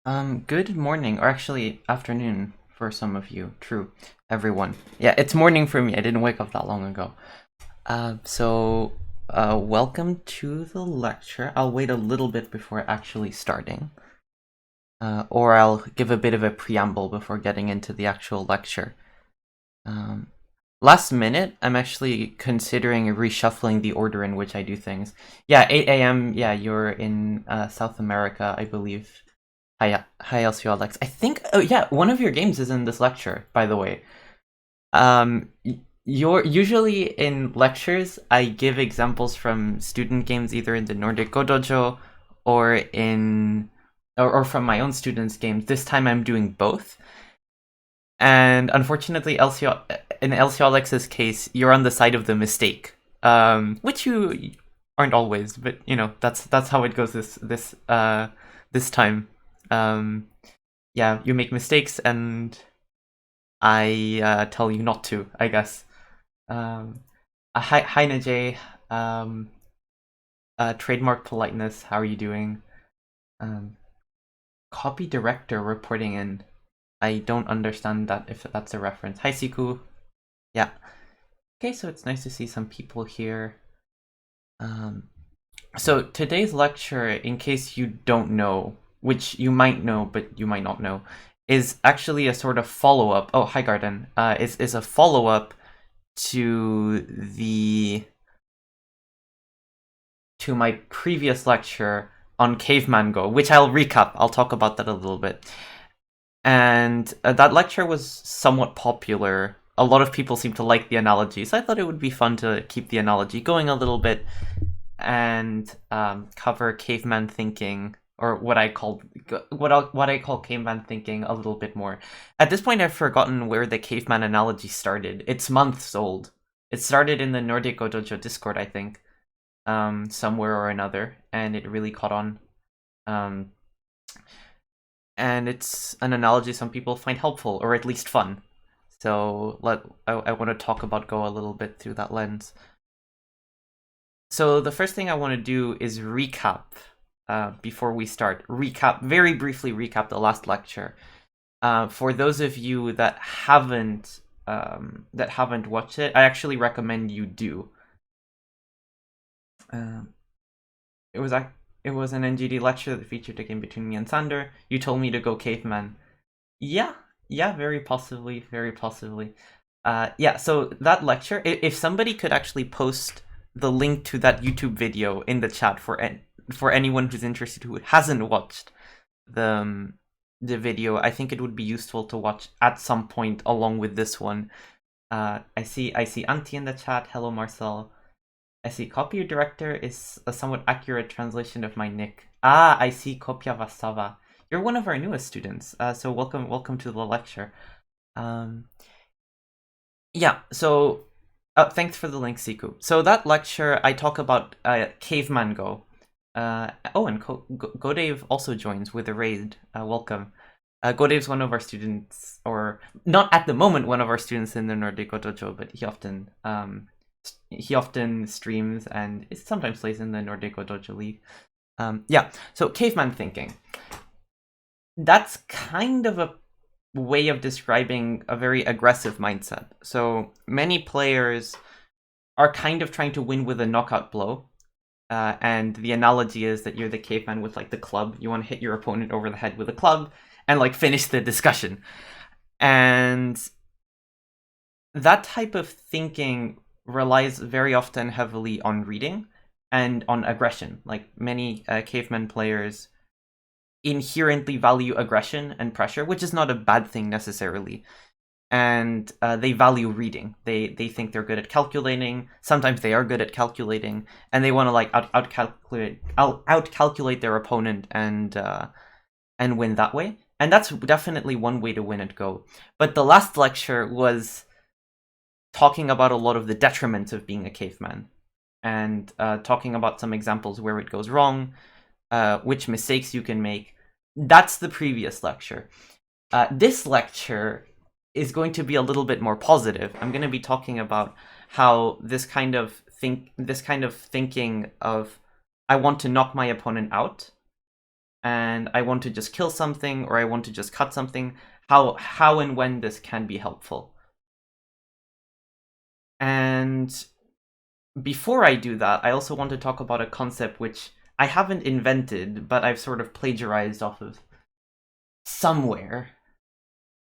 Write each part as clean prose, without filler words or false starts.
Good morning, or actually afternoon for some of you. True, everyone. Yeah, it's morning for me. I didn't wake up that long ago. Welcome to the lecture. I'll wait a little bit before actually starting, or I'll give a bit of a preamble before getting into the actual lecture. Um, Last minute, I'm actually considering reshuffling the order in which I do things. Yeah, 8 a.m. Yeah, you're in South America, I believe. Hi, LCO Alex. I think. Oh yeah, one of your games is in this lecture, by the way. You're usually in lectures. I give examples from student games, either in the Nordic Go Dojo or or from my own students' games. This time, I'm doing both. And unfortunately, in LCO Alex's case, you're on the side of the mistake, which you aren't always, but that's how it goes this time. Um, yeah, you make mistakes, and I tell you not to, I guess. Um, hi, Najay. Um, Trademark politeness. How are you doing? Um, Copy director reporting in. I don't understand that if that's a reference. Hi, Siku. Yeah. Okay, so it's nice to see some people here. Um, so today's lecture, in case you don't know, which you might know but you might not know, is actually a sort of follow up. Oh, hi, Garden. Is a follow up to the to my previous lecture on Caveman Go, which I'll recap. I'll talk about that a little bit. And that lecture was somewhat popular. A lot of people seem to like the analogy, so I thought it would be fun to keep the analogy going a little bit and cover caveman thinking, or what I call caveman thinking, a little bit more. At this point, I've forgotten where the caveman analogy started. It's months old. It started in the Nordic Go Dojo Discord, I think, somewhere or another, and it really caught on. Um, and it's an analogy some people find helpful, or at least fun. So I want to talk about Go a little bit through that lens. So the first thing I want to do is recap before we start. Very briefly recap the last lecture. For those of you that haven't watched it, I actually recommend you do. Um, it was an NGD lecture that featured a game between me and Sander. You told me to go caveman. Yeah, yeah, very possibly, very possibly. Yeah, so that lecture, if somebody could actually post the link to that YouTube video in the chat for anyone who's interested who hasn't watched the the video, I think it would be useful to watch at some point along with this one. I see Auntie in the chat. Hello, Marcel. I see Copy Director is a somewhat accurate translation of my nick. Ah, I see Kopia Vasava. You're one of our newest students, so welcome to the lecture. Um, yeah, so thanks for the link, Siku. So that lecture, I talk about Caveman Go. Oh, and Godave also joins with a raid. Welcome. Godave's one of our students, or not at the moment one of our students in the Nordic Dojo, but he often streams and sometimes plays in the Nordic Dojo League. Yeah, so caveman thinking. That's kind of a way of describing a very aggressive mindset. So many players are kind of trying to win with a knockout blow. And the analogy is that you're the caveman with like the club. You want to hit your opponent over the head with a club and like finish the discussion. And that type of thinking relies very often heavily on reading and on aggression. Like many caveman players inherently value aggression and pressure, which is not a bad thing necessarily. And they value reading. They think they're good at calculating. Sometimes they are good at calculating, and they want to like outcalculate their opponent and win that way. And that's definitely one way to win at Go. But the last lecture was talking about a lot of the detriments of being a caveman, and talking about some examples where it goes wrong, which mistakes you can make. That's the previous lecture. This lecture is going to be a little bit more positive. I'm going to be talking about how this kind of thinking of I want to knock my opponent out and I want to just kill something or I want to just cut something, how and when this can be helpful. And before I do that, I also want to talk about a concept which I haven't invented, but I've sort of plagiarized off of somewhere.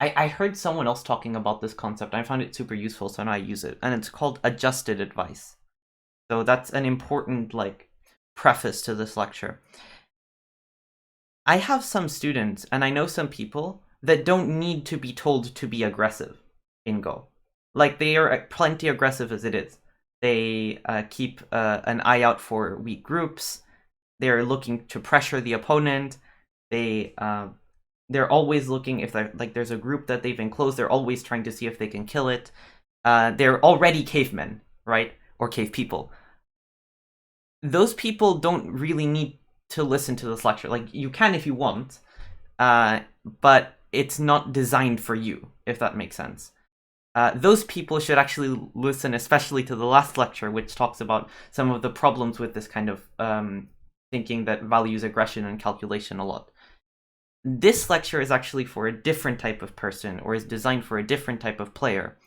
I heard someone else talking about this concept. I found it super useful, so now I use it. And it's called adjusted advice. So that's an important, like, preface to this lecture. I have some students, and I know some people, that don't need to be told to be aggressive in Go. Like, they are plenty aggressive as it is. They keep an eye out for weak groups. They're looking to pressure the opponent. They're always looking if there's a group that they've enclosed. They're always trying to see if they can kill it. They're already cavemen, right? Or cave people. Those people don't really need to listen to this lecture. Like, you can if you want, but it's not designed for you, if that makes sense. Those people should actually listen, especially to the last lecture, which talks about some of the problems with this kind of thinking that values aggression and calculation a lot. This lecture is actually for a different type of person, or is designed for a different type of player,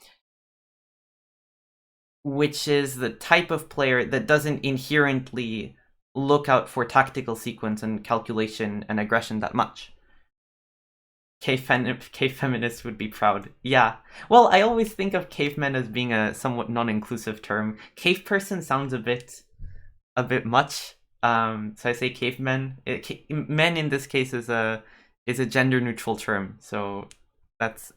which is the type of player that doesn't inherently look out for tactical sequence and calculation and aggression that much. Cave feminists would be proud. Yeah. Well, I always think of cavemen as being a somewhat non-inclusive term. Cave person sounds a bit much. So I say cavemen. Men in this case is a gender neutral term. So that's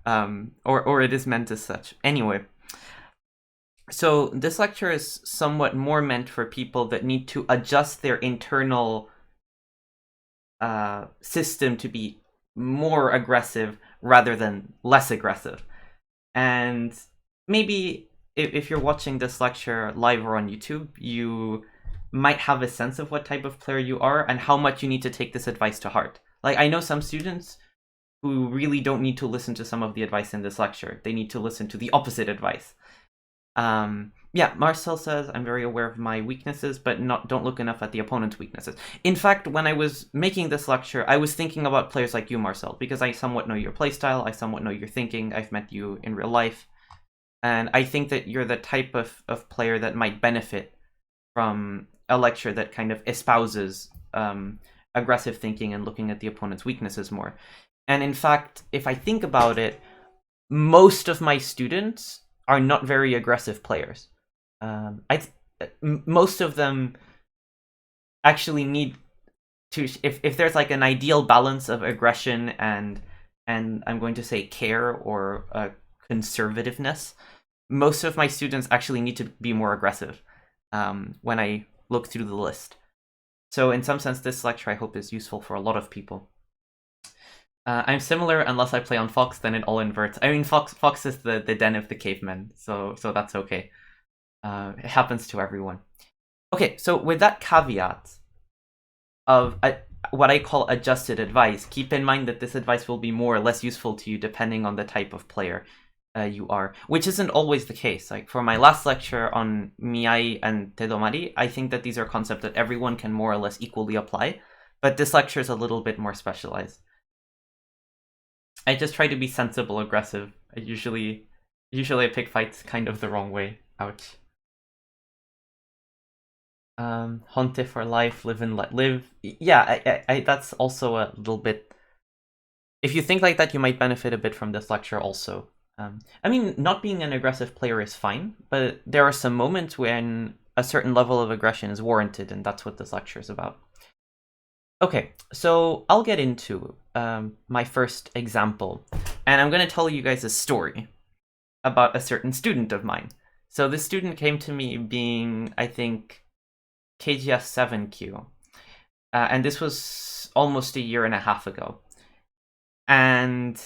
or it is meant as such. Anyway. So this lecture is somewhat more meant for people that need to adjust their internal system to be more aggressive rather than less aggressive. And maybe if you're watching this lecture live or on YouTube, you might have a sense of what type of player you are and how much you need to take this advice to heart. Like, I know some students who really don't need to listen to some of the advice in this lecture. They need to listen to the opposite advice. Yeah, Marcel says, I'm very aware of my weaknesses, but don't look enough at the opponent's weaknesses. In fact, when I was making this lecture, I was thinking about players like you, Marcel, because I somewhat know your playstyle, I somewhat know your thinking, I've met you in real life, and I think that you're the type of player that might benefit from a lecture that kind of espouses aggressive thinking and looking at the opponent's weaknesses more. And in fact, if I think about it, most of my students are not very aggressive players. Most of them actually need to, if there's like an ideal balance of aggression and I'm going to say care or conservativeness, most of my students actually need to be more aggressive when I look through the list. So in some sense, this lecture I hope is useful for a lot of people. I'm similar unless I play on Fox, then it all inverts. I mean, Fox is the den of the cavemen, so that's okay. It happens to everyone. Okay, so with that caveat of what I call adjusted advice, keep in mind that this advice will be more or less useful to you depending on the type of player you are, which isn't always the case. Like for my last lecture on Miai and Tedomari, I think that these are concepts that everyone can more or less equally apply, but this lecture is a little bit more specialized. I just try to be sensible, aggressive. I usually I pick fights kind of the wrong way. Ouch. Honte for life, live and let live. Yeah, I that's also a little bit. If you think like that, you might benefit a bit from this lecture also. I mean, not being an aggressive player is fine, but there are some moments when a certain level of aggression is warranted, and that's what this lecture is about. Okay, so I'll get into my first example, and I'm going to tell you guys a story about a certain student of mine. So this student came to me being, I think, KGS 7Q, and this was almost a year and a half ago. And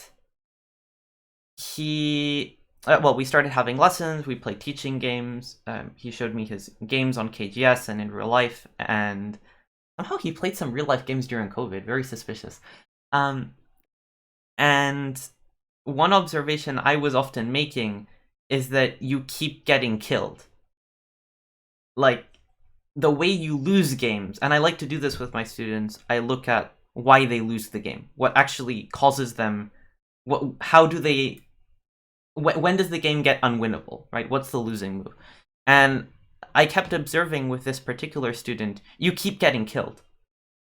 he, well, we started having lessons, we played teaching games, he showed me his games on KGS and in real life, and somehow he played some real life games during COVID, very suspicious. And one observation I was often making is that you keep getting killed. Like, the way you lose games, and I like to do this with my students, I look at why they lose the game, what actually causes them, how do they, when does the game get unwinnable, right? What's the losing move? And I kept observing with this particular student, you keep getting killed.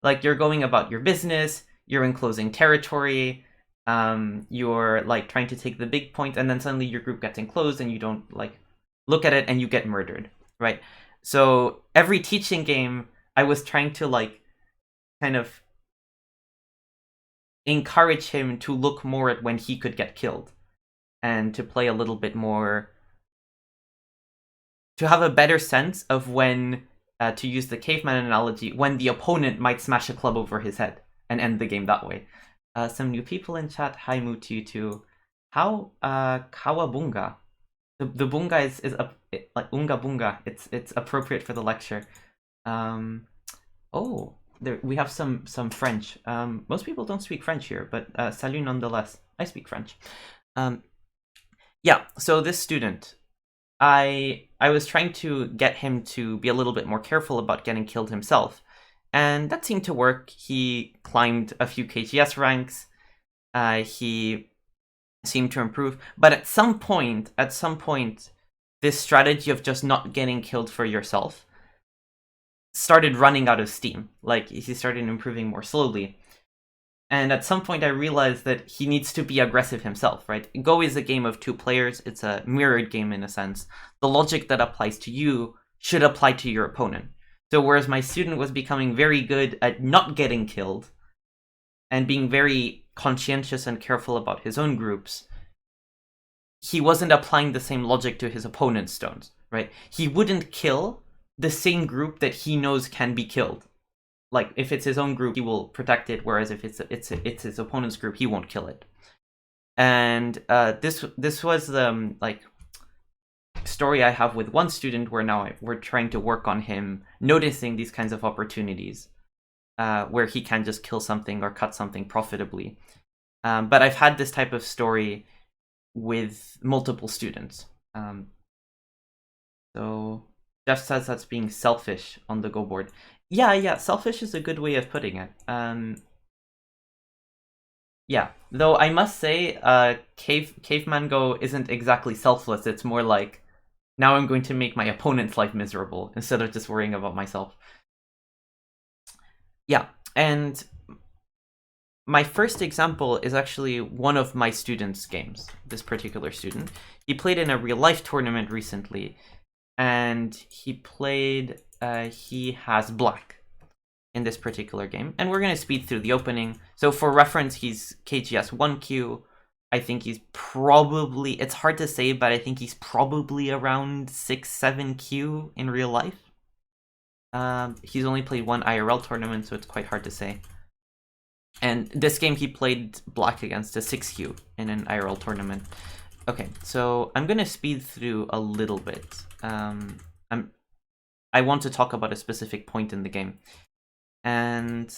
Like, you're going about your business, you're enclosing territory, you're like trying to take the big point, and then suddenly your group gets enclosed and you don't like look at it and you get murdered, right? So every teaching game, I was trying to like kind of encourage him to look more at when he could get killed and to play a little bit more, to have a better sense of when, to use the caveman analogy, when the opponent might smash a club over his head and end the game that way. Some new people in chat. Hi, Mu to you too. How Kawabunga? The bunga is like unga bunga. It's appropriate for the lecture. Oh, there we have some French. Most people don't speak French here, but salut nonetheless. I speak French. Yeah. So this student, I was trying to get him to be a little bit more careful about getting killed himself, and that seemed to work. He climbed a few KGS ranks. He seemed to improve, but at some point, this strategy of just not getting killed for yourself started running out of steam. Like, he started improving more slowly. And at some point I realized that he needs to be aggressive himself, right? Go is a game of two players. It's a mirrored game in a sense. The logic that applies to you should apply to your opponent. So whereas my student was becoming very good at not getting killed and being very conscientious and careful about his own groups, he wasn't applying the same logic to his opponent's stones, right? He wouldn't kill the same group that he knows can be killed. Like, if it's his own group, he will protect it, whereas if it's his opponent's group, he won't kill it. And this was the like story I have with one student where now we're trying to work on him noticing these kinds of opportunities where he can just kill something or cut something profitably. But I've had this type of story with multiple students. So Jeff says that's being selfish on the Go board. Yeah, selfish is a good way of putting it. Yeah, though I must say, Caveman Go isn't exactly selfless. It's more like, now I'm going to make my opponent's life miserable instead of just worrying about myself. Yeah, and my first example is actually one of my students' games, this particular student. He played in a real-life tournament recently, and he has black in this particular game. And we're going to speed through the opening. So for reference, he's KGS 1Q. I think he's probably, it's hard to say, but I think he's probably around 6, 7Q in real life. He's only played one IRL tournament, so it's quite hard to say. And this game he played black against a 6Q in an IRL tournament. Okay, so I'm going to speed through a little bit. I want to talk about a specific point in the game. And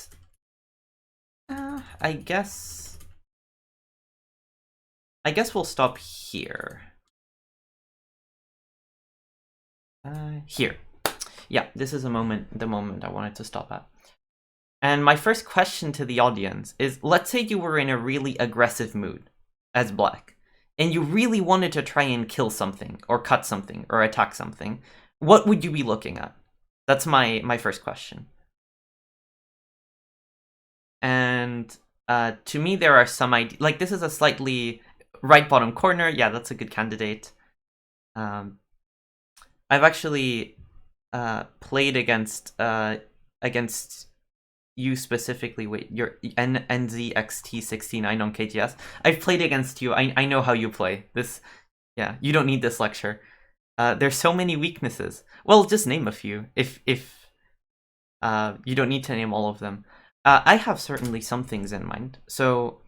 I guess we'll stop here. Here. Yeah, this is the moment I wanted to stop at. And my first question to the audience is, let's say you were in a really aggressive mood as black, and you really wanted to try and kill something, or cut something, or attack something. What would you be looking at? That's my first question. And to me, there are some ideas. Like, this is a slightly right bottom corner. Yeah, that's a good candidate. I've actually played against you specifically. Wait, your NZXT69 on KGS. I've played against you. I know how you play. This, yeah, you don't need this lecture. There's so many weaknesses. Well, just name a few. If you don't need to name all of them. I have certainly some things in mind. So,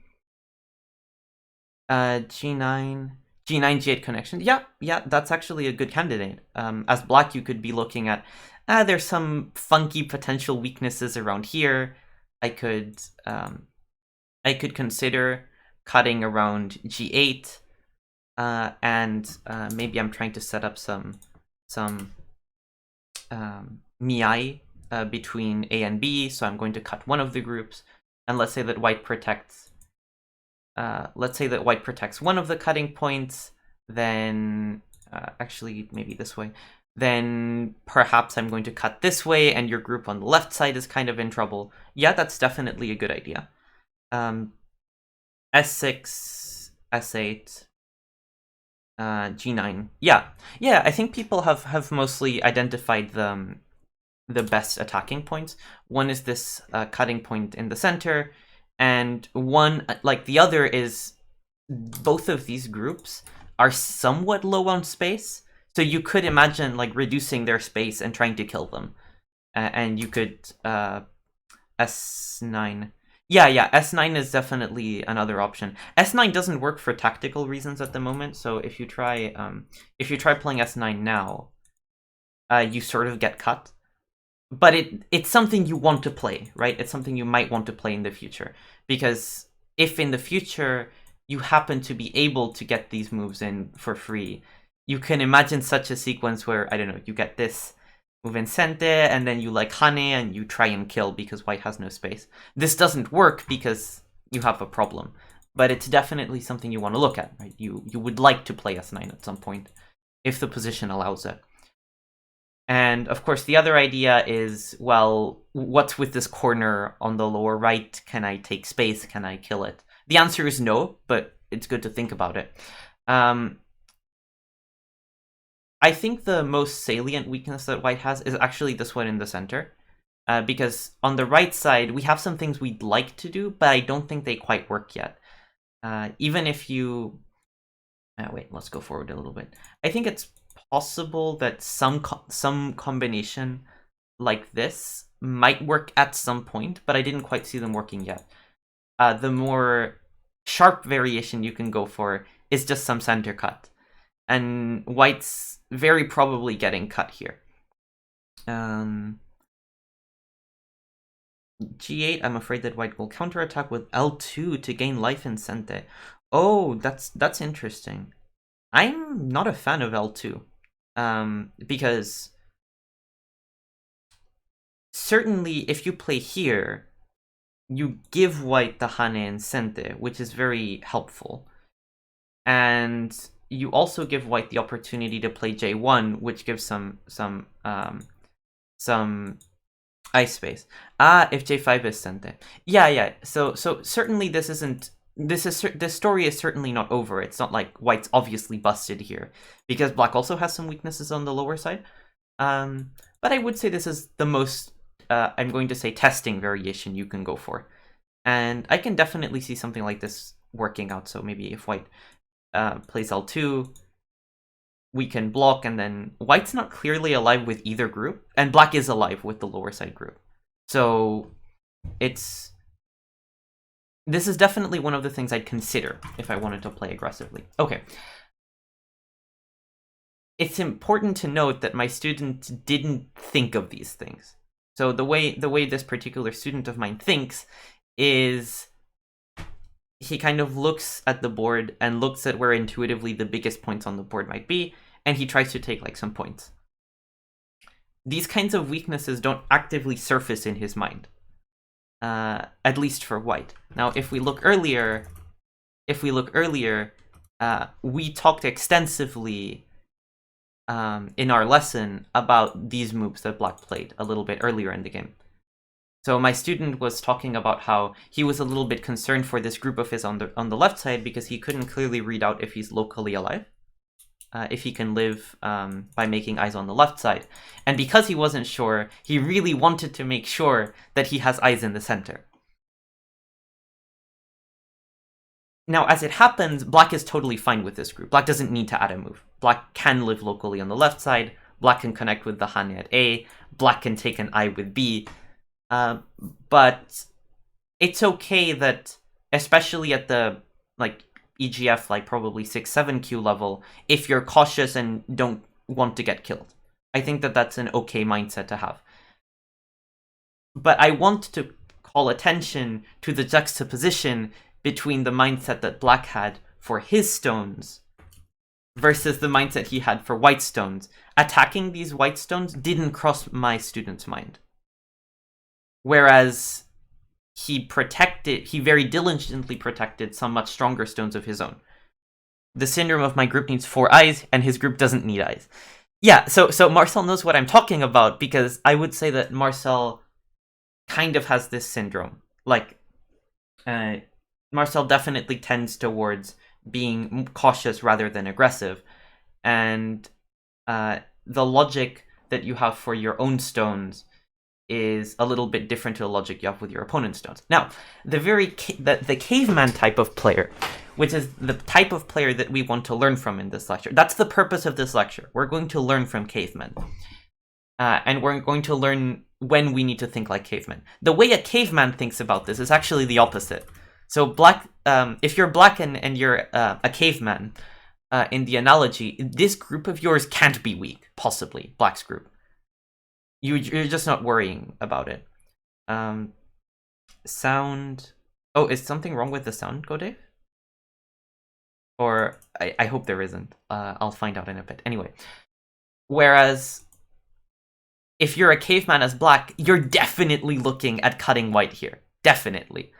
G9, G8 connection. Yeah, that's actually a good candidate. As black, you could be looking at, there's some funky potential weaknesses around here. I could consider cutting around G8, and maybe I'm trying to set up some miai between A and B, so I'm going to cut one of the groups. And let's say that white protects one of the cutting points, then actually maybe this way. Then perhaps I'm going to cut this way, and your group on the left side is kind of in trouble. Yeah, that's definitely a good idea. S6, S8, G9. Yeah, I think people have mostly identified the best attacking points. One is this cutting point in the center, and one, like the other, is both of these groups are somewhat low on space. So you could imagine like reducing their space and trying to kill them. And you could S9. Yeah, S9 is definitely another option. S9 doesn't work for tactical reasons at the moment, so if you try playing S9 now, you sort of get cut. But it's something you want to play, right? It's something you might want to play in the future. Because if in the future you happen to be able to get these moves in for free, you can imagine such a sequence where, I don't know, you get this move in center, and then you like Hane and you try and kill because white has no space. This doesn't work because you have a problem, but it's definitely something you want to look at, right? You would like to play S9 at some point, if the position allows it. And of course, the other idea is, well, what's with this corner on the lower right? Can I take space? Can I kill it? The answer is no, but it's good to think about it. I think the most salient weakness that white has is actually this one in the center. Because on the right side, we have some things we'd like to do, but I don't think they quite work yet. Even if you... wait, let's go forward a little bit. I think it's possible that some combination like this might work at some point, but I didn't quite see them working yet. The more sharp variation you can go for is just some center cut. And white's very probably getting cut here. G8, I'm afraid that white will counterattack with L2 to gain life in center. Oh, that's interesting. I'm not a fan of L2. Because certainly if you play here, you give white the Hane and center, which is very helpful. And you also give white the opportunity to play J1, which gives some ice space. If J5 is center. Yeah. So certainly this story is certainly not over. It's not like white's obviously busted here, because black also has some weaknesses on the lower side. But I would say this is the most, I'm going to say, testing variation you can go for. And I can definitely see something like this working out. So maybe if white plays L2, we can block, and then white's not clearly alive with either group, and black is alive with the lower side group. So this is definitely one of the things I'd consider if I wanted to play aggressively. Okay. It's important to note that my student didn't think of these things. So the way this particular student of mine thinks is he kind of looks at the board and looks at where intuitively the biggest points on the board might be, and he tries to take like some points. These kinds of weaknesses don't actively surface in his mind, at least for white. Now, if we look earlier, we talked extensively in our lesson about these moves that black played a little bit earlier in the game. So my student was talking about how he was a little bit concerned for this group of his on the left side because he couldn't clearly read out if he's locally alive, if he can live by making eyes on the left side. And because he wasn't sure, he really wanted to make sure that he has eyes in the center. Now, as it happens, black is totally fine with this group. Black doesn't need to add a move. Black can live locally on the left side. Black can connect with the Hane at A. Black can take an eye with B. But it's okay that, especially at the EGF, probably 6-7 Q level, if you're cautious and don't want to get killed. I think that that's an okay mindset to have. But I want to call attention to the juxtaposition between the mindset that black had for his stones versus the mindset he had for white stones. Attacking these white stones didn't cross my student's mind. Whereas he very diligently protected some much stronger stones of his own. The syndrome of my group needs 4 eyes, and his group doesn't need eyes. Yeah, so Marcel knows what I'm talking about, because I would say that Marcel kind of has this syndrome. Like, Marcel definitely tends towards being cautious rather than aggressive. And the logic that you have for your own stones is a little bit different to the logic you have with your opponent's stones. Now, the caveman type of player, which is the type of player that we want to learn from in this lecture. That's the purpose of this lecture. We're going to learn from cavemen. And we're going to learn when we need to think like cavemen. The way a caveman thinks about this is actually the opposite. So if you're black and you're a caveman, in the analogy, this group of yours can't be weak, possibly, Black's group. You're just not worrying about it. Sound. Oh, is something wrong with the sound, Go Dave? Or I hope there isn't. I'll find out in a bit. Anyway. Whereas, if you're a caveman as black, you're definitely looking at cutting white here. Definitely.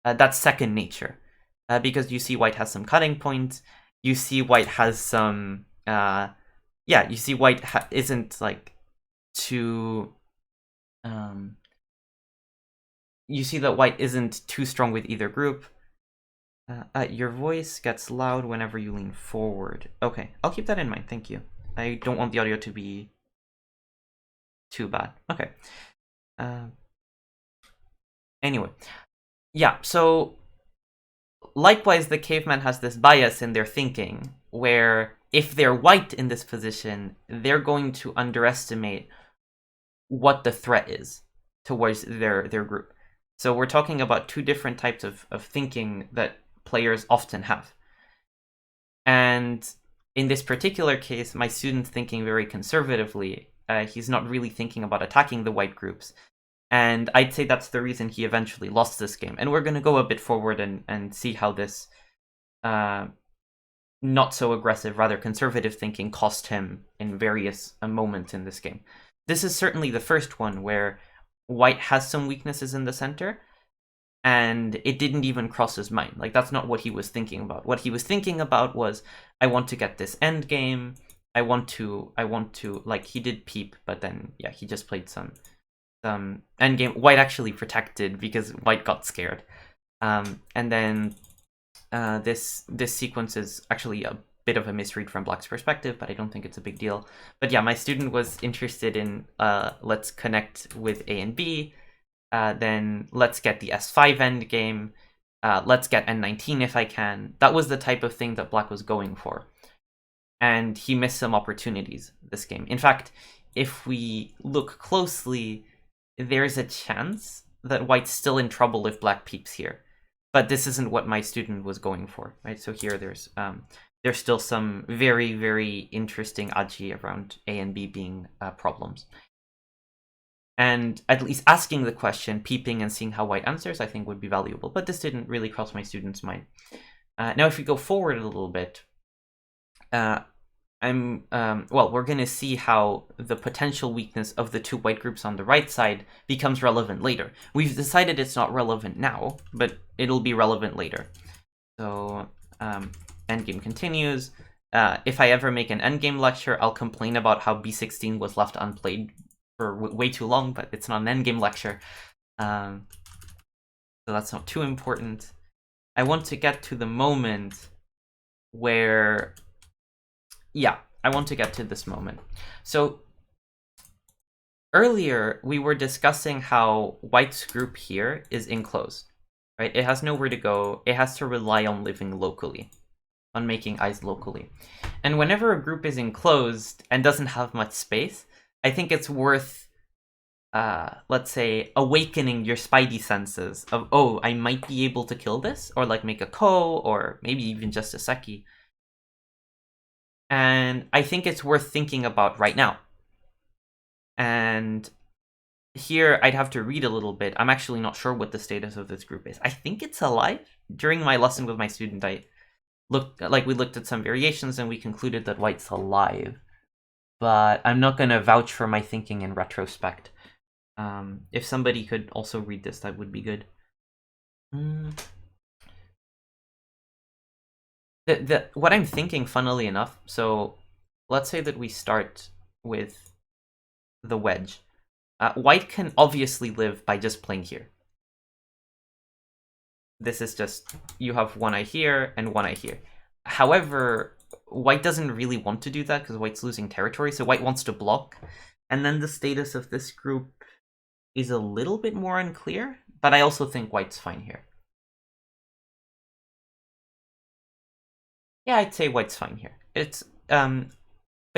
That's second nature. Because you see white has some cutting points. You see white has some... you see white isn't, like, too... you see that white isn't too strong with either group. Your voice gets loud whenever you lean forward. Okay, I'll keep that in mind, thank you. I don't want the audio to be too bad. Okay. Anyway. Yeah, so... Likewise, the caveman has this bias in their thinking, where if they're white in this position, they're going to underestimate what the threat is towards their group. So we're talking about two different types of thinking that players often have. And in this particular case, my student's thinking very conservatively. He's not really thinking about attacking the white groups. And I'd say that's the reason he eventually lost this game. And we're going to go a bit forward and see how this not so aggressive, rather conservative thinking cost him in various moments in this game. This is certainly the first one where white has some weaknesses in the center, and it didn't even cross his mind. Like, that's not what he was thinking about. What he was thinking about was, I want to get this end game. I want to, like, he did peep, but then, yeah, he just played some endgame. White actually protected because white got scared. And then this sequence is actually a bit of a misread from Black's perspective, but I don't think it's a big deal. But yeah, my student was interested in let's connect with A and B, then let's get the S5 endgame, let's get N19 if I can. That was the type of thing that Black was going for. And he missed some opportunities this game. In fact, if we look closely, there's a chance that white's still in trouble if black peeps here. But this isn't what my student was going for, right? So here there's still some very, very interesting aji around A and B being problems. And at least asking the question, peeping and seeing how white answers, I think would be valuable. But this didn't really cross my student's mind. Now, if we go forward a little bit, we're going to see how the potential weakness of the two white groups on the right side becomes relevant later. We've decided it's not relevant now, but it'll be relevant later. So, endgame continues. If I ever make an endgame lecture, I'll complain about how B16 was left unplayed for way too long, but it's not an endgame lecture. So that's not too important. I want to get to the moment where... Yeah, I want to get to this moment. So, earlier we were discussing how white's group here is enclosed, right? It has nowhere to go. It has to rely on living locally, on making eyes locally. And whenever a group is enclosed and doesn't have much space, I think it's worth, let's say, awakening your spidey senses of, oh, I might be able to kill this, or like make a ko, or maybe even just a seki. And I think it's worth thinking about right now. And here I'd have to read a little bit. I'm actually not sure what the status of this group is. I think it's alive. During my lesson with my student, I we looked at some variations and we concluded that white's alive. But I'm not going to vouch for my thinking in retrospect. If somebody could also read this, that would be good. What I'm thinking, funnily enough, so let's say that we start with the wedge. White can obviously live by just playing here. This is just, you have one eye here and one eye here. However, white doesn't really want to do that because white's losing territory, so white wants to block. And then the status of this group is a little bit more unclear, but I also think white's fine here. Yeah, I'd say white's fine here. It's but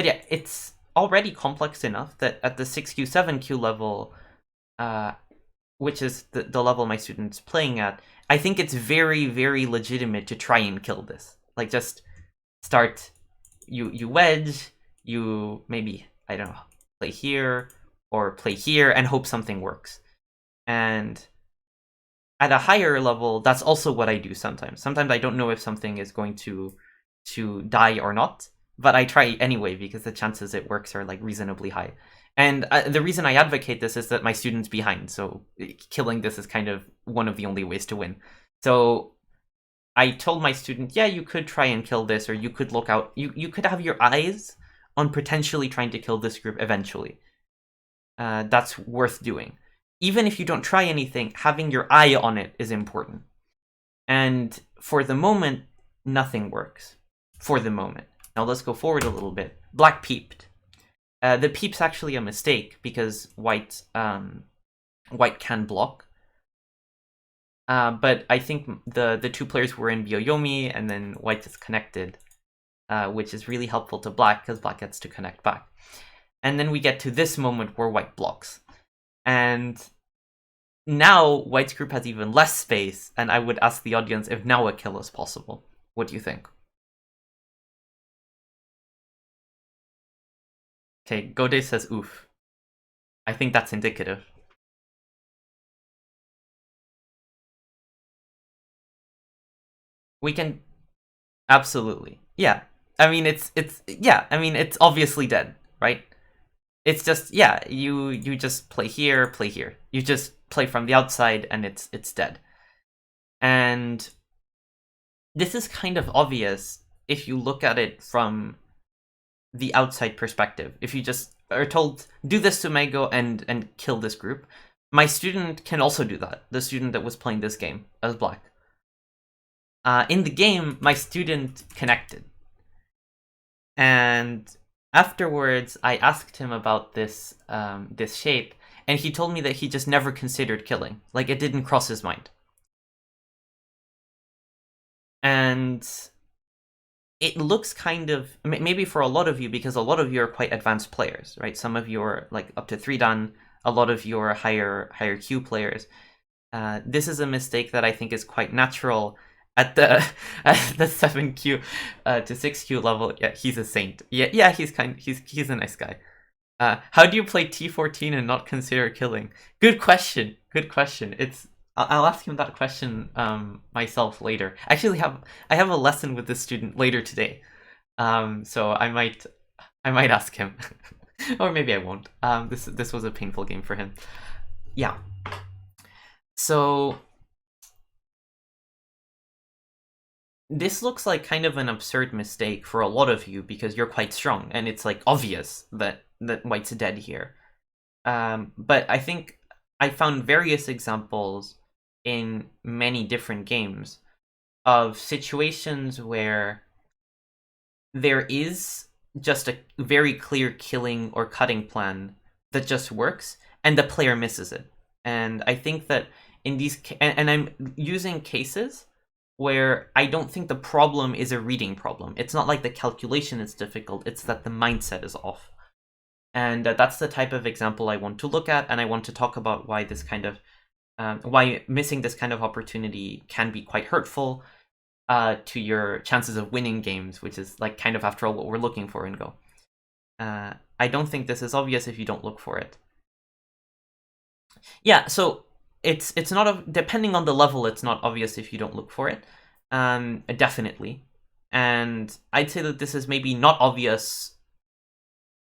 yeah, it's already complex enough that at the 6Q, 7Q level, which is the level my student's playing at, I think it's very, very legitimate to try and kill this. Like, just start, you wedge, you maybe, I don't know, play here, or play here, and hope something works. And at a higher level, that's also what I do sometimes. Sometimes I don't know if something is going to die or not, but I try anyway because the chances it works are like reasonably high. And the reason I advocate this is that my student's behind, so killing this is kind of one of the only ways to win. So I told my student, yeah, you could try and kill this, or you could look out, you could have your eyes on potentially trying to kill this group eventually. That's worth doing. Even if you don't try anything, having your eye on it is important. And for the moment, nothing works. For the moment. Now let's go forward a little bit. Black peeped. The peep's actually a mistake because white can block. But I think the two players were in Byoyomi, and then white is connected, which is really helpful to black because black gets to connect back. And then we get to this moment where white blocks. And now white's group has even less space, and I would ask the audience if now a kill is possible. What do you think? Okay, Gode says oof. I think that's indicative. We can absolutely. Yeah. I mean it's obviously dead, right? It's just, yeah, you just play here, play here. You just play from the outside and it's dead. And this is kind of obvious if you look at it from the outside perspective. If you just are told, do this to Mego and kill this group, my student can also do that. The student that was playing this game as black. In the game, my student connected. And afterwards, I asked him about this this shape, and he told me that he just never considered killing. Like, it didn't cross his mind. And it looks kind of, maybe for a lot of you, because a lot of you are quite advanced players, right? Some of you are like up to 3 dan, a lot of you are higher Q players. This is a mistake that I think is quite natural at the 7Q to 6Q level. Yeah, he's a saint. Yeah, he's a nice guy. How do you play T14 and not consider killing? Good question. I'll ask him that question myself later. Actually, I have a lesson with this student later today, so I might ask him, or maybe I won't. This was a painful game for him. Yeah. So this looks like kind of an absurd mistake for a lot of you because you're quite strong, and it's like obvious that white's dead here. But I think I found various examples in many different games of situations where there is just a very clear killing or cutting plan that just works, and the player misses it. And I think that in these, and I'm using cases where I don't think the problem is a reading problem. It's not like the calculation is difficult, it's that the mindset is off. And that's the type of example I want to look at, and I want to talk about why this kind of why missing this kind of opportunity can be quite hurtful to your chances of winning games, which is like kind of after all what we're looking for in Go. I don't think this is obvious if you don't look for it. Yeah, so it's not depending on the level, it's not obvious if you don't look for it. Definitely. And I'd say that this is maybe not obvious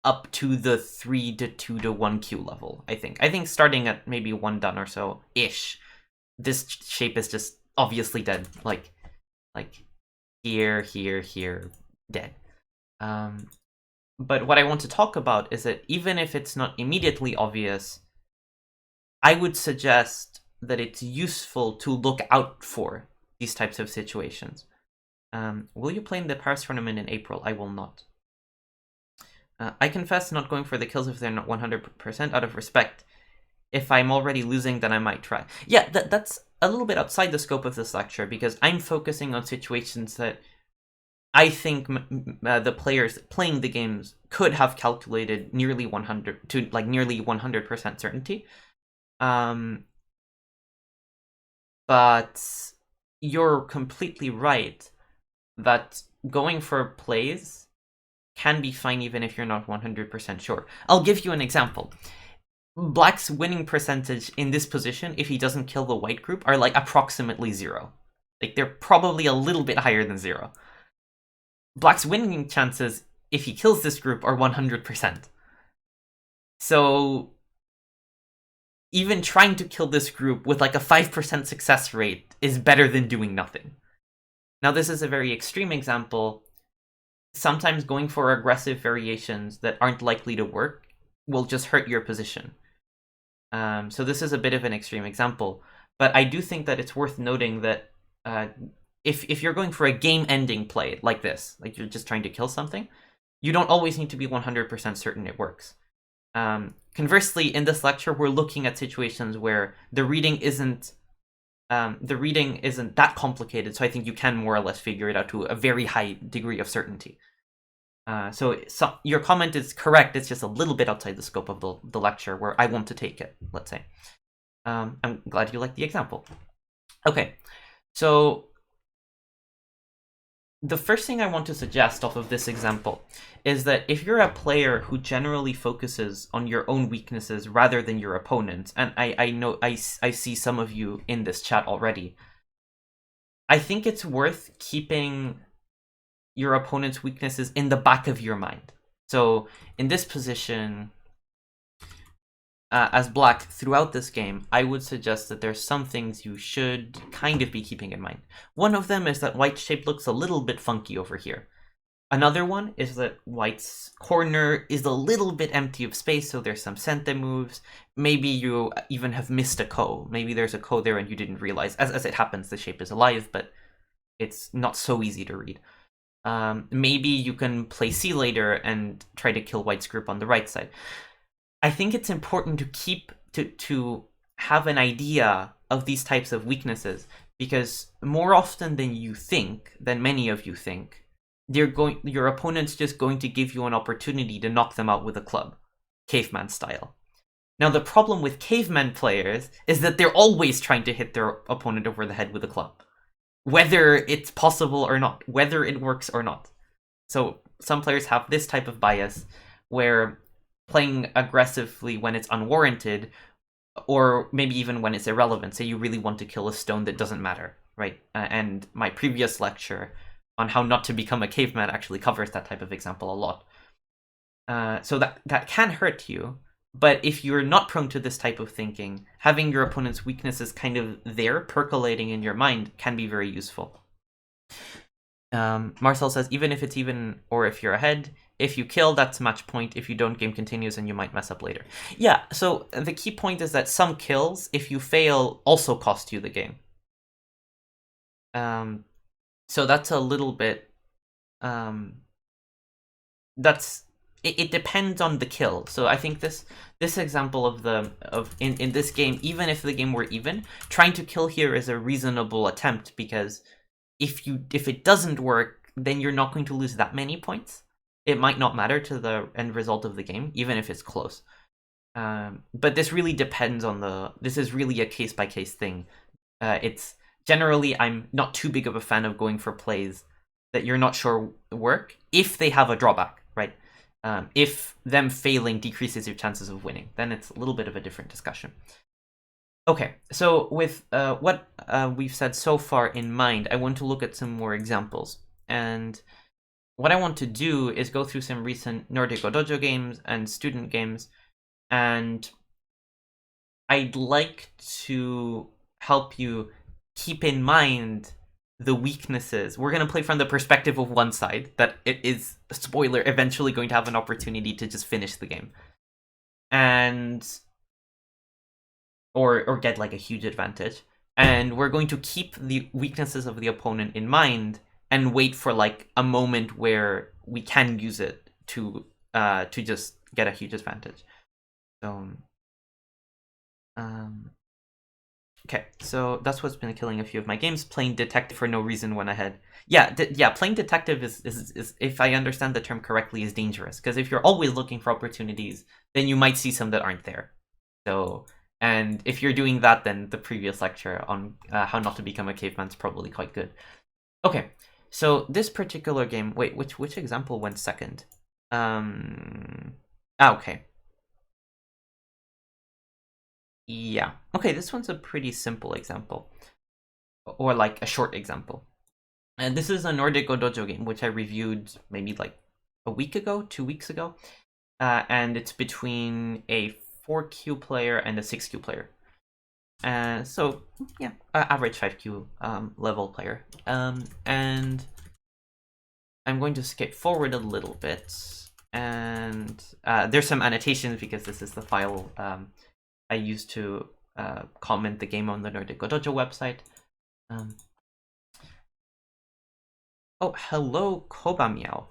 up to the 3 to 2 to 1 Q level, I think. I think starting at maybe 1 done or so-ish, this shape is just obviously dead. Like here, here, here, dead. But what I want to talk about is that even if it's not immediately obvious, I would suggest that it's useful to look out for these types of situations. Will you play in the Paris tournament in April? I will not. I confess not going for the kills if they're not 100% out of respect. If I'm already losing, then I might try. Yeah, that's a little bit outside the scope of this lecture, because I'm focusing on situations that I think the players playing the games could have calculated nearly 100 to like nearly 100% certainty. But you're completely right that going for plays can be fine even if you're not 100% sure. I'll give you an example. Black's winning percentage in this position, if he doesn't kill the white group, are like approximately 0. Like, they're probably a little bit higher than 0. Black's winning chances, if he kills this group, are 100%. So even trying to kill this group with like a 5% success rate is better than doing nothing. Now, this is a very extreme example. Sometimes going for aggressive variations that aren't likely to work will just hurt your position. So this is a bit of an extreme example, but I do think that it's worth noting that if you're going for a game-ending play like this, like you're just trying to kill something, you don't always need to be 100% certain it works. Conversely, in this lecture, we're looking at situations where the reading isn't that complicated, so I think you can more or less figure it out to a very high degree of certainty. So your comment is correct, it's just a little bit outside the scope of the lecture where I want to take it, let's say. I'm glad you like the example. Okay, so the first thing I want to suggest off of this example is that if you're a player who generally focuses on your own weaknesses rather than your opponent's, and I know I see some of you in this chat already, I think it's worth keeping your opponent's weaknesses in the back of your mind. So in this position, as Black, throughout this game, I would suggest that there's some things you should kind of be keeping in mind. One of them is that White's shape looks a little bit funky over here. Another one is that White's corner is a little bit empty of space, so there's some Sente moves. Maybe you even have missed a Ko. Maybe there's a Ko there and you didn't realize. As it happens, the shape is alive, but it's not so easy to read. Maybe you can play C later and try to kill White's group on the right side. I think it's important to have an idea of these types of weaknesses, because more often than many of you think, your opponent's just going to give you an opportunity to knock them out with a club, caveman style. Now, the problem with caveman players is that they're always trying to hit their opponent over the head with a club, whether it's possible or not, whether it works or not. So some players have this type of bias where playing aggressively when it's unwarranted, or maybe even when it's irrelevant. Say you really want to kill a stone that doesn't matter, right? And my previous lecture on how not to become a caveman actually covers that type of example a lot. So that can hurt you, but if you're not prone to this type of thinking, having your opponent's weaknesses kind of there, percolating in your mind, can be very useful. Marcel says, even if it's even, or if you're ahead, if you kill, that's match point. If you don't, game continues and you might mess up later. Yeah, so the key point is that some kills, if you fail, also cost you the game. So that's a little bit... It depends on the kill. So I think this example in this game, even if the game were even, trying to kill here is a reasonable attempt, because if it doesn't work, then you're not going to lose that many points. It might not matter to the end result of the game, even if it's close. But this really depends on this is really a case-by-case thing. It's generally, I'm not too big of a fan of going for plays that you're not sure work if they have a drawback, right? If them failing decreases your chances of winning, then it's a little bit of a different discussion. Okay, so with what we've said so far in mind, I want to look at some more examples. And what I want to do is go through some recent Nordic Dojo games and student games, and I'd like to help you keep in mind the weaknesses. We're going to play from the perspective of one side, that it is, spoiler, eventually going to have an opportunity to just finish the game. And or get like a huge advantage. And we're going to keep the weaknesses of the opponent in mind and wait for like a moment where we can use it to just get a huge advantage. So okay, so that's what's been killing a few of my games. Playing detective for no reason went ahead. Yeah, playing detective is, if I understand the term correctly, is dangerous. Because if you're always looking for opportunities, then you might see some that aren't there. So, and if you're doing that, then the previous lecture on how not to become a caveman is probably quite good. Okay, so this particular game... Wait, which example went second? Okay. Yeah. Okay, this one's a pretty simple example. Or like a short example. And this is a Nordic Dojo game, which I reviewed maybe like a week ago, 2 weeks ago. And it's between a 4Q player and a 6Q player. So, yeah, average 5Q level player. And I'm going to skip forward a little bit. And there's some annotations because this is the file I used to comment the game on the Nordic Dojo website. Oh, hello, Kobamiao.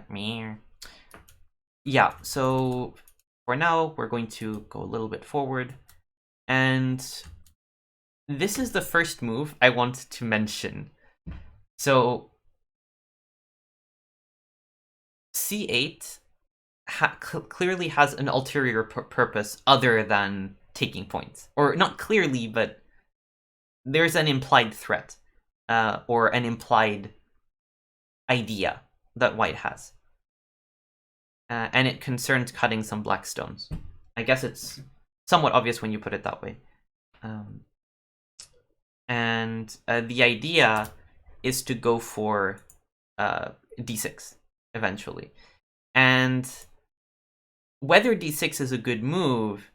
Meow. Yeah, so for now, we're going to go a little bit forward. And this is the first move I want to mention. So C8 clearly has an ulterior purpose other than taking points. Or not clearly, but there's an implied threat or an implied idea that white has. And it concerns cutting some black stones. I guess it's somewhat obvious when you put it that way. And the idea is to go for d6 eventually. And whether d6 is a good move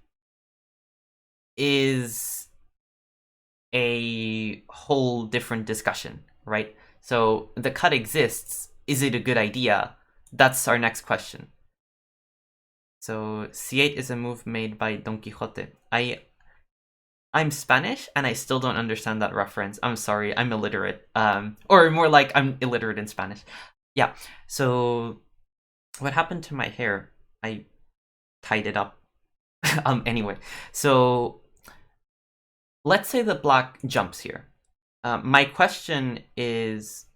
is a whole different discussion, right? So the cut exists. Is it a good idea? That's our next question. So c8 is a move made by Don Quixote. I'm Spanish and I still don't understand that reference. I'm sorry, I'm illiterate. Or more like I'm illiterate in Spanish. Yeah, so what happened to my hair? I tied it up. Anyway, so let's say that black jumps here. My question is,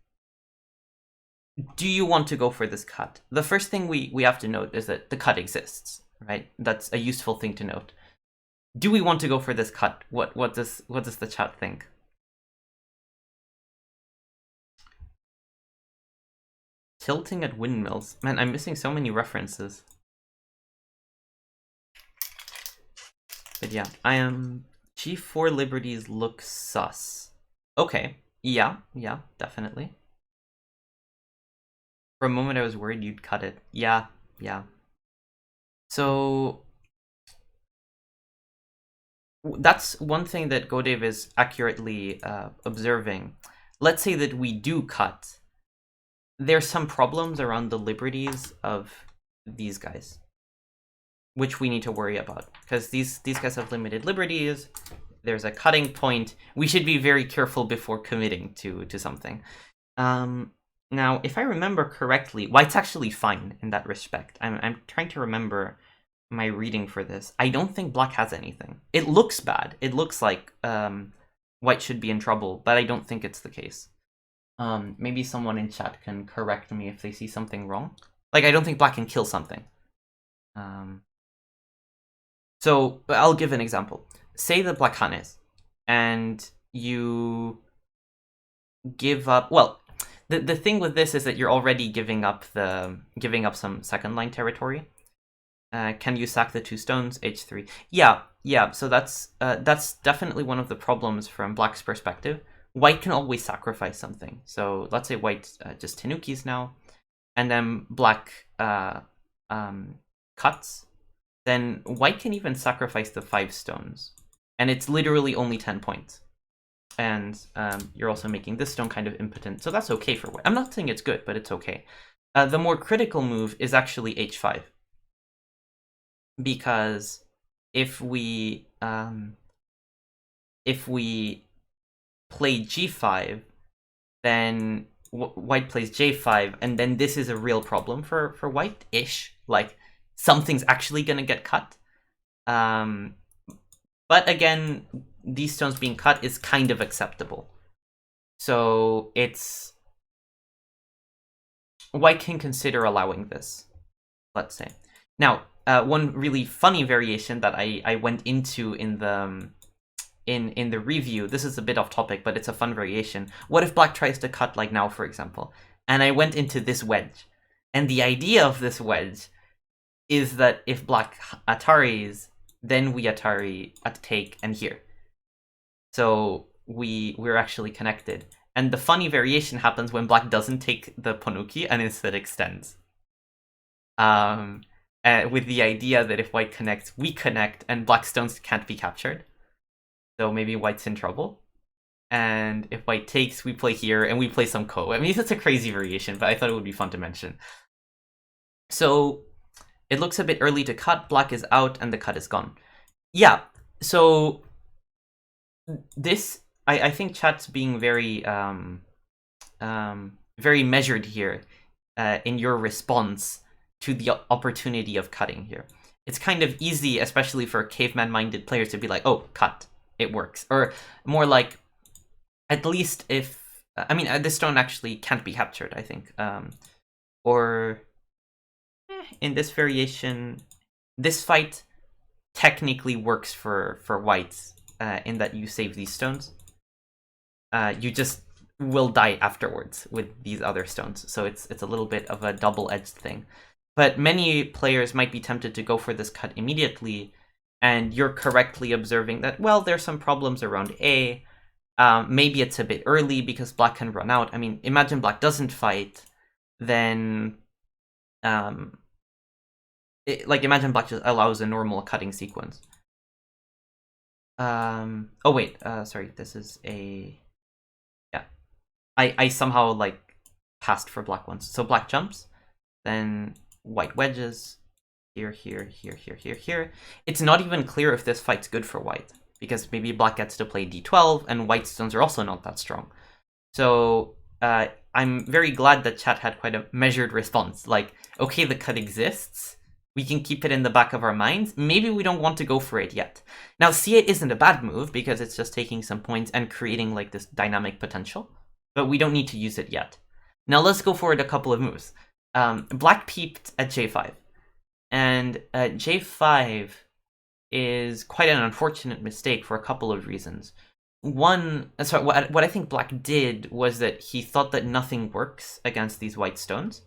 do you want to go for this cut? The first thing we have to note is that the cut exists, right? That's a useful thing to note. Do we want to go for this cut? What does the chat think? Tilting at windmills. Man, I'm missing so many references. But yeah, I am... G4 liberties look sus. Okay, yeah, definitely. For a moment I was worried you'd cut it. Yeah. So... that's one thing that Godev is accurately observing. Let's say that we do cut. There's some problems around the liberties of these guys, which we need to worry about, because these guys have limited liberties. There's a cutting point. We should be very careful before committing to something. Now, if I remember correctly, white's actually fine in that respect. I'm trying to remember my reading for this. I don't think black has anything. It looks bad. It looks like white should be in trouble, but I don't think it's the case. Maybe someone in chat can correct me if they see something wrong. Like, I don't think black can kill something. So I'll give an example. Say that black hanes, and you give up... Well, the thing with this is that you're already giving up some second line territory. Can you sack the 2 stones? H3. Yeah. So that's definitely one of the problems from black's perspective. white can always sacrifice something. So let's say white just tanukis now, and then black cuts. Then white can even sacrifice the 5 stones, and it's literally only 10 points. And you're also making this stone kind of impotent, so that's okay for white. I'm not saying it's good, but it's okay. The more critical move is actually h5, because if we play g5, then white plays j5, and then this is a real problem for white-ish. Like, something's actually gonna get cut. But again, these stones being cut is kind of acceptable. So it's... white can consider allowing this, let's say. Now, one really funny variation that I went into in the review, this is a bit off topic, but it's a fun variation. What if black tries to cut like now, for example? And I went into this wedge. And the idea of this wedge is that if black Ataris, then we Atari at take and here. So we're actually connected. And the funny variation happens when black doesn't take the Ponuki and instead extends. With the idea that if white connects, we connect, and black stones can't be captured. So maybe white's in trouble. And if white takes, we play here, and we play some Ko. I mean, it's a crazy variation, but I thought it would be fun to mention. So it looks a bit early to cut, black is out, and the cut is gone. Yeah, so this, I think chat's being very, very measured here in your response to the opportunity of cutting here. It's kind of easy, especially for caveman-minded players, to be like, oh, cut, it works. Or more like, at least if... I mean, this stone actually can't be captured, I think. Or in this variation, this fight technically works for whites in that you save these stones. You just will die afterwards with these other stones. So it's a little bit of a double-edged thing. But many players might be tempted to go for this cut immediately, and you're correctly observing that, well, there's some problems around A. Maybe it's a bit early because black can run out. I mean, imagine black doesn't fight, then... imagine black just allows a normal cutting sequence. Oh wait, sorry, this is a... yeah. I somehow, like, passed for black once. So black jumps, then white wedges, here, here, here, here, here, here. It's not even clear if this fight's good for white, because maybe black gets to play d12, and white stones are also not that strong. So I'm very glad that chat had quite a measured response. Like, okay, the cut exists, we can keep it in the back of our minds, maybe we don't want to go for it yet. Now, c8 isn't a bad move, because it's just taking some points and creating, like, this dynamic potential, but we don't need to use it yet. Now let's go forward a couple of moves. Black peeped at j5, and j5 is quite an unfortunate mistake for a couple of reasons. One, sorry, what I think black did was that he thought that nothing works against these white stones,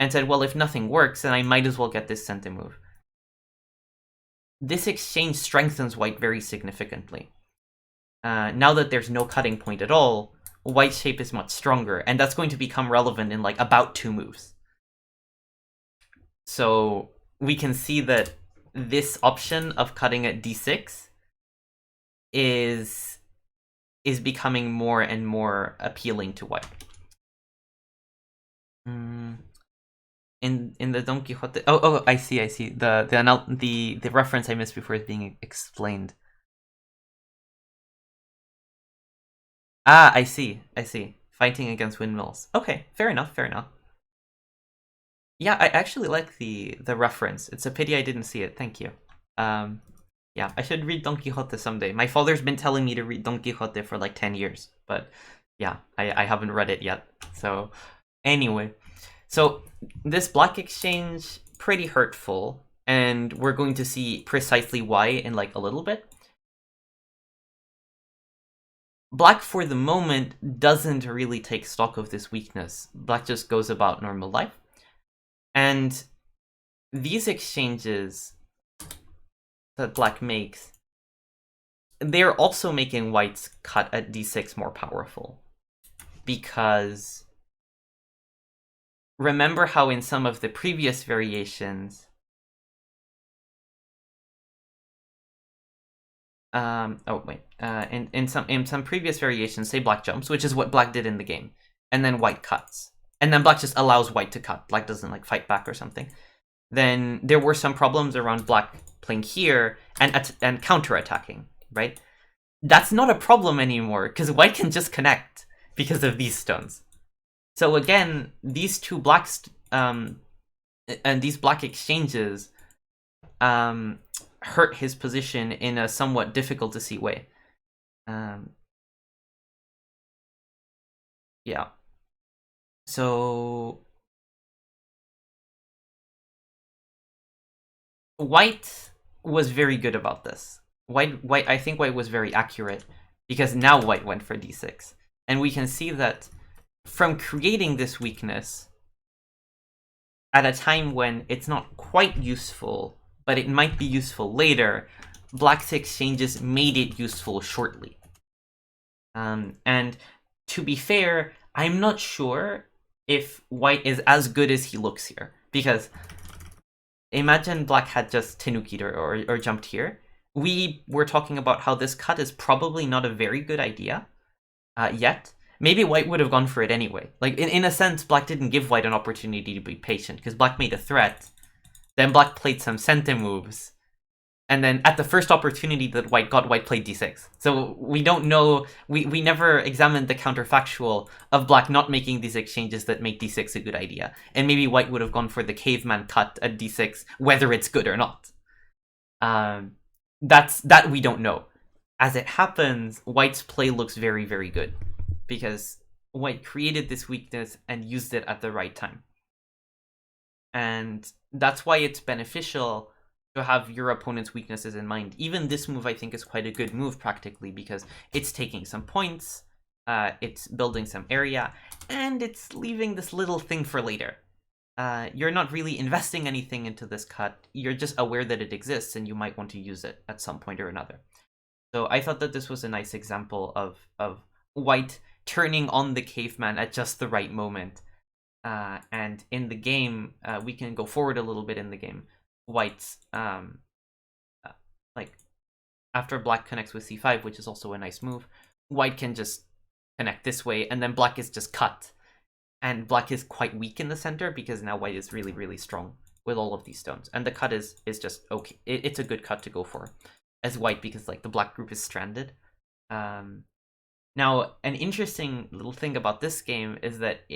and said, well, if nothing works, then I might as well get this center move. This exchange strengthens white very significantly. Now that there's no cutting point at all, white's shape is much stronger, and that's going to become relevant in, like, about 2 moves. So we can see that this option of cutting at d6 is becoming more and more appealing to white. In the Don Quixote... Oh, I see. The reference I missed before is being explained. Ah, I see. Fighting against windmills. Okay, fair enough. Yeah, I actually like the reference. It's a pity I didn't see it. Thank you. Yeah, I should read Don Quixote someday. My father's been telling me to read Don Quixote for like 10 years, but yeah, I haven't read it yet. So anyway, so this black exchange, pretty hurtful, and we're going to see precisely why in like a little bit. Black, for the moment, doesn't really take stock of this weakness. Black just goes about normal life. And these exchanges that black makes they're also making white's cut at d6 more powerful. Because remember how in some of the previous variations, in some previous variations, say black jumps, which is what black did in the game, and then white cuts, and then black just allows white to cut. Black doesn't like fight back or something. Then there were some problems around black playing here and counterattacking, right? That's not a problem anymore because white can just connect because of these stones. So again, these two and these black exchanges hurt his position in a somewhat difficult to see way. Yeah. So white was very good about this. I think white was very accurate because now white went for d6. And we can see that from creating this weakness at a time when it's not quite useful, but it might be useful later, black's exchanges made it useful shortly. And to be fair, I'm not sure if white is as good as he looks here. Because imagine black had just tenuki'd or jumped here. We were talking about how this cut is probably not a very good idea yet. Maybe white would have gone for it anyway. Like, in a sense, black didn't give white an opportunity to be patient, because black made a threat. Then black played some sente moves. And then at the first opportunity that white got, white played d6. So we don't know, we never examined the counterfactual of black not making these exchanges that make d6 a good idea. And maybe white would have gone for the caveman cut at d6, whether it's good or not. That we don't know. As it happens, white's play looks very, very good. Because white created this weakness and used it at the right time. And that's why it's beneficial to have your opponent's weaknesses in mind. Even this move, I think, is quite a good move practically, because it's taking some points, it's building some area, and it's leaving this little thing for later. You're not really investing anything into this cut, you're just aware that it exists and you might want to use it at some point or another. So I thought that this was a nice example of white turning on the caveman at just the right moment. And in the game, we can go forward a little bit in the game. White's, like, after black connects with c5, which is also a nice move, white can just connect this way, and then black is just cut. And black is quite weak in the center, because now white is really, really strong with all of these stones. And the cut is just okay. It's a good cut to go for as white, because, like, the black group is stranded. Now, an interesting little thing about this game is that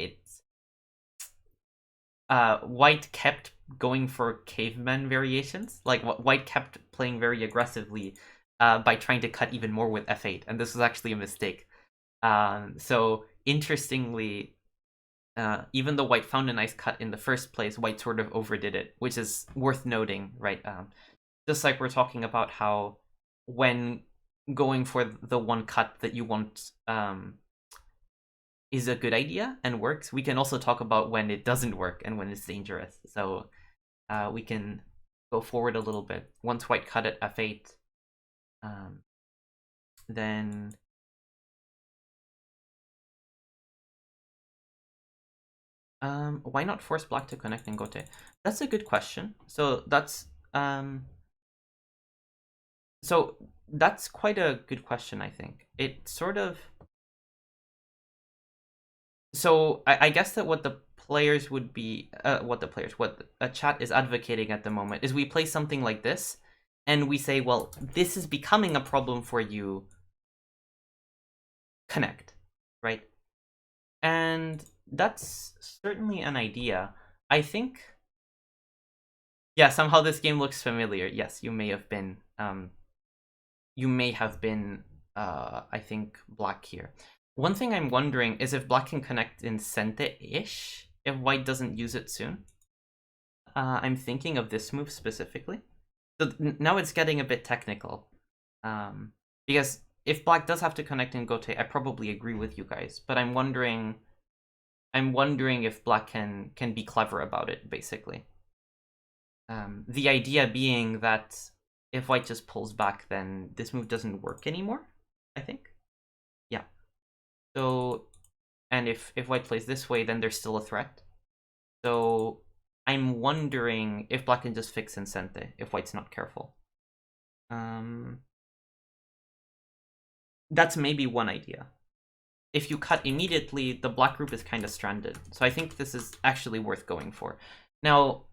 white kept going for caveman variations. Like, white kept playing very aggressively by trying to cut even more with f8, and this was actually a mistake. So, interestingly, even though white found a nice cut in the first place, white sort of overdid it, which is worth noting, right? Just like we're talking about how when going for the one cut that you want is a good idea and works, we can also talk about when it doesn't work and when it's dangerous. So we can go forward a little bit. Once white cut at f8, then why not force black to connect and gote? That's a good question. So that's quite a good question, I think. It sort of... So I guess that what the players would be... what a chat is advocating at the moment is we play something like this, and we say, well, this is becoming a problem for you. Connect, right? And that's certainly an idea. I think... Yeah, somehow this game looks familiar. Yes, you may have been... I think, black here. One thing I'm wondering is if black can connect in sente-ish, if white doesn't use it soon. I'm thinking of this move specifically. So now it's getting a bit technical. Because if black does have to connect in gote, I probably agree with you guys. But I'm wondering if black can be clever about it, basically. The idea being that if white just pulls back, then this move doesn't work anymore, I think. Yeah. So, and if white plays this way, then there's still a threat. So I'm wondering if black can just fix Incente if white's not careful. That's maybe one idea. If you cut immediately, the black group is kind of stranded. So I think this is actually worth going for. Now,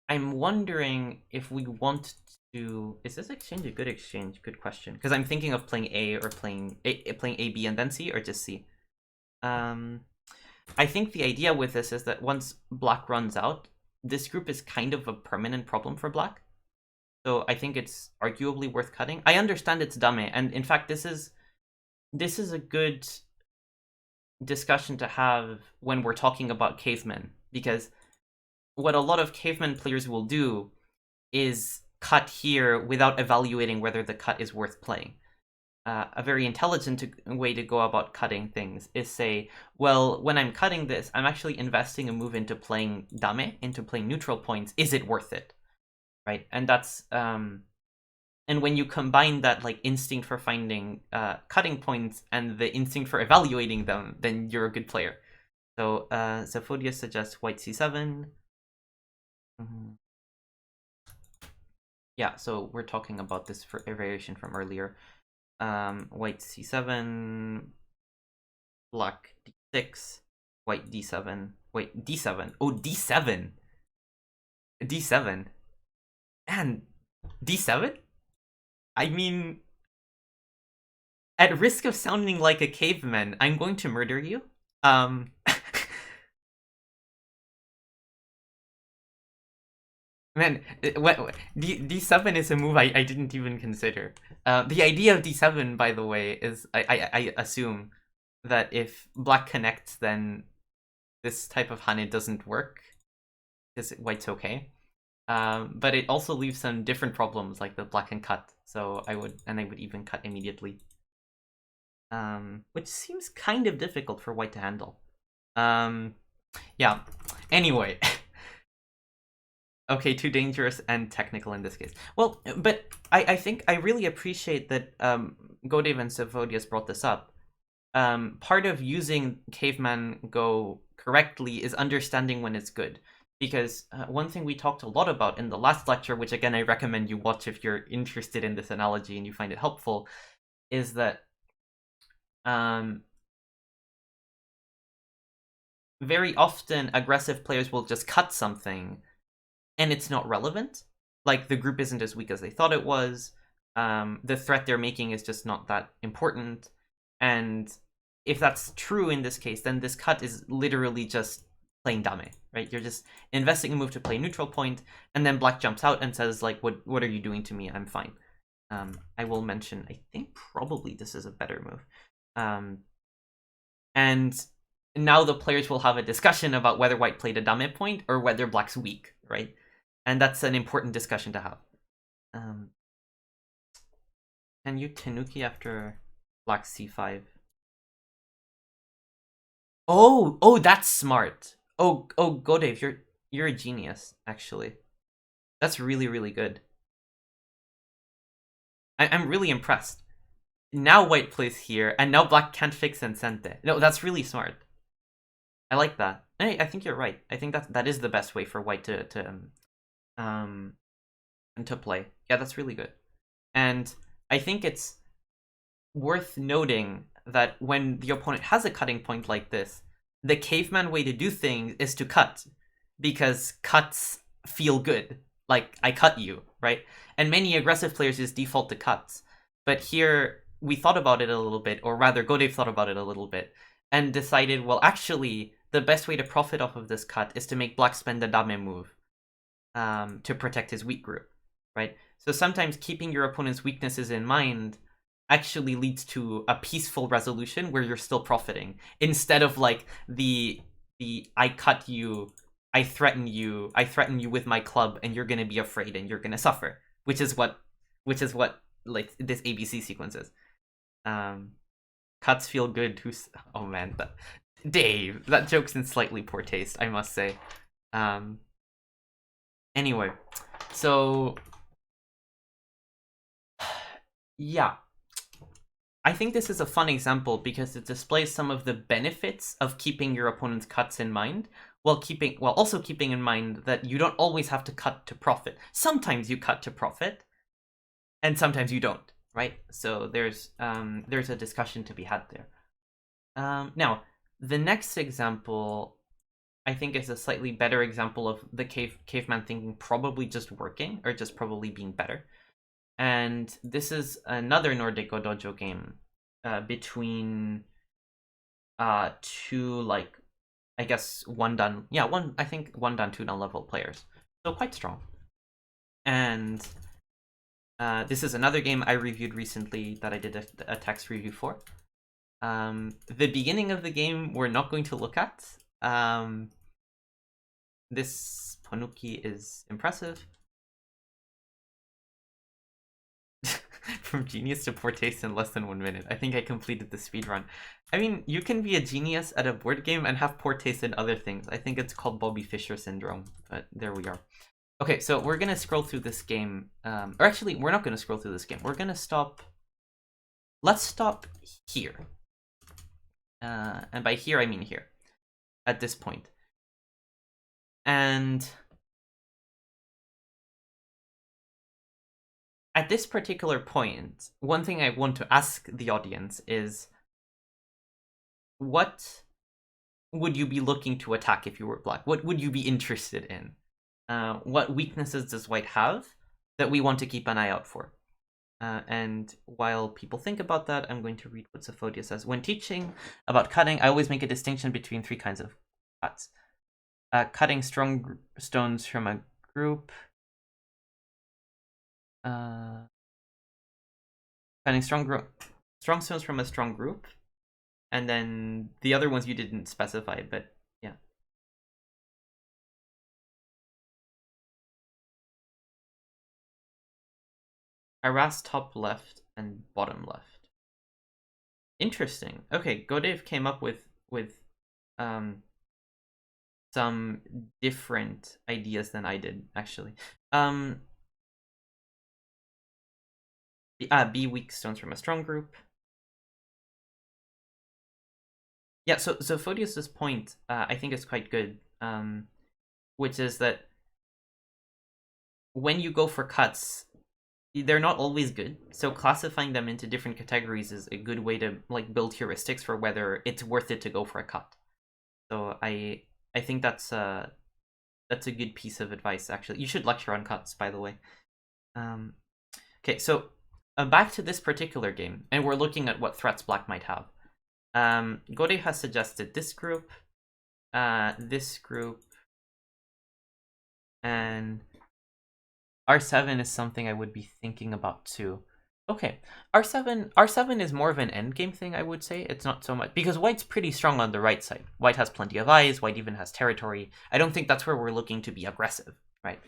I'm wondering if we want to... Is this exchange a good exchange? Good question. Because I'm thinking of playing A or playing A, B, and then C, or just C. I think the idea with this is that once black runs out, this group is kind of a permanent problem for black. So I think it's arguably worth cutting. I understand it's dame, and in fact, this is a good discussion to have when we're talking about cavemen, because what a lot of caveman players will do is cut here without evaluating whether the cut is worth playing. A very intelligent way to go about cutting things is say, well, when I'm cutting this, I'm actually investing a move into playing dame, into playing neutral points. Is it worth it? Right? And that's and when you combine that like instinct for finding cutting points and the instinct for evaluating them, then you're a good player. So Zephodius suggests white c7. Yeah, so we're talking about this for a variation from earlier. White c7, black d6, white d7, wait, d7. Oh, d7. D7. And d7? I mean, at risk of sounding like a caveman, I'm going to murder you. Man, D7 is a move I didn't even consider. The idea of D7, by the way, is I assume that if black connects, then this type of Hane doesn't work, because white's okay. But it also leaves some different problems, like the black can cut. So I would even cut immediately. Which seems kind of difficult for white to handle. Yeah. Anyway. Okay, too dangerous and technical in this case. Well, but I think I really appreciate that Godev and Sevodius brought this up. Part of using Caveman Go correctly is understanding when it's good. Because one thing we talked a lot about in the last lecture, which again I recommend you watch if you're interested in this analogy and you find it helpful, is that very often aggressive players will just cut something and it's not relevant. Like, the group isn't as weak as they thought it was. The threat they're making is just not that important. And if that's true in this case, then this cut is literally just playing dame, right? You're just investing a move to play neutral point, and then black jumps out and says, like, what are you doing to me? I'm fine. I will mention, I think probably this is a better move. And now the players will have a discussion about whether white played a dame point or whether black's weak, right? And that's an important discussion to have. Can you Tanuki after black c5? Oh, that's smart. Oh, Godev, you're a genius, actually. That's really, really good. I'm really impressed. Now white plays here, and now black can't fix Encente. No, that's really smart. I like that. I think you're right. I think that is the best way for white to play. Yeah, that's really good. And I think it's worth noting that when the opponent has a cutting point like this, the caveman way to do things is to cut, because cuts feel good. Like, I cut you, right? And many aggressive players just default to cuts. But here, we thought about it a little bit, or rather, Godev thought about it a little bit, and decided, well, actually, the best way to profit off of this cut is to make black spend the dame move to protect his weak group, right? So sometimes keeping your opponent's weaknesses in mind actually leads to a peaceful resolution where you're still profiting, instead of like the I cut you, I threaten you with my club, and you're gonna be afraid and you're gonna suffer, which is what like this ABC sequence is. Cuts feel good. Oh man, Dave, that joke's in slightly poor taste, I must say. Anyway, So yeah, I think this is a fun example because it displays some of the benefits of keeping your opponent's cuts in mind, while also keeping in mind that you don't always have to cut to profit. Sometimes you cut to profit, and sometimes you don't, right? So there's a discussion to be had there. Now, the next example, I think, is a slightly better example of the caveman thinking probably just working, or just probably being better. And this is another Nordic Dojo game between two, like, I guess one dan, I think one dan, two dan level players. So quite strong. And this is another game I reviewed recently that I did a text review for. The beginning of the game we're not going to look at. This Ponuki is impressive. From genius to poor taste in less than 1 minute. I think I completed the speedrun. I mean, you can be a genius at a board game and have poor taste in other things. I think it's called Bobby Fischer syndrome, but there we are. Okay, so we're going to scroll through this game. Or actually, we're not going to scroll through this game. We're going to stop. Let's stop here. And by here, I mean here. At this point. And at this particular point, one thing I want to ask the audience is, what would you be looking to attack if you were black? What would you be interested in? What weaknesses does white have that we want to keep an eye out for? And while people think about that, I'm going to read what Sephodia says. When teaching about cutting, I always make a distinction between 3 kinds of cuts. Cutting strong stones from a group. Cutting strong stones from a strong group. And then the other ones you didn't specify, but yeah. Harass top left and bottom left. Interesting. Okay, Godave came up with some different ideas than I did, actually. Be weak stones from a strong group. Yeah, so Phodius's point, I think, is quite good, which is that when you go for cuts, they're not always good. So classifying them into different categories is a good way to like build heuristics for whether it's worth it to go for a cut. So I think that's a good piece of advice, actually. You should lecture on cuts, by the way. Okay, so back to this particular game, and we're looking at what threats black might have. Gore has suggested this group, and R7 is something I would be thinking about too. Okay, R7 is more of an endgame thing, I would say. It's not so much because white's pretty strong on the right side. White has plenty of eyes. White even has territory. I don't think that's where we're looking to be aggressive, right?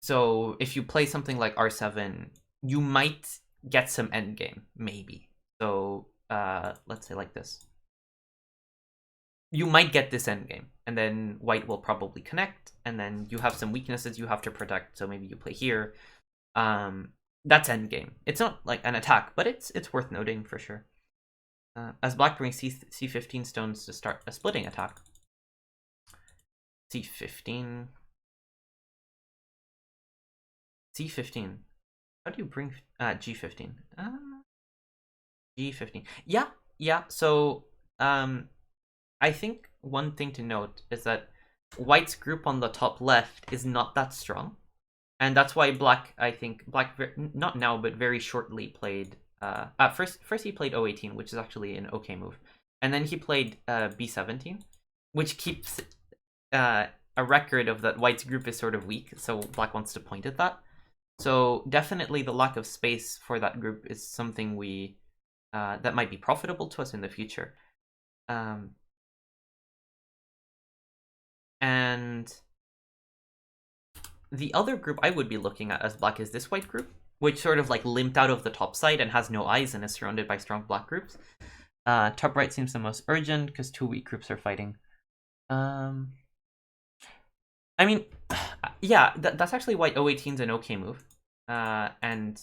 So if you play something like R7, you might get some endgame, maybe. So let's say like this. You might get this endgame, and then white will probably connect, and then you have some weaknesses you have to protect, so maybe you play here. That's endgame. It's not like an attack, but it's worth noting for sure. As black brings C15 stones to start a splitting attack. C15. C15. How do you bring G15? G15. Yeah. So I think one thing to note is that white's group on the top left is not that strong. And that's why black, I think, not now, but very shortly played, first he played O18, which is actually an okay move. And then he played B17, which keeps a record of that white's group is sort of weak, so black wants to point at that. So definitely the lack of space for that group is something we that might be profitable to us in the future. And the other group I would be looking at as black is this white group, which sort of like limped out of the top side and has no eyes and is surrounded by strong black groups. Top right seems the most urgent because 2 weak groups are fighting. I mean, yeah, that's actually why 018 is an okay move. And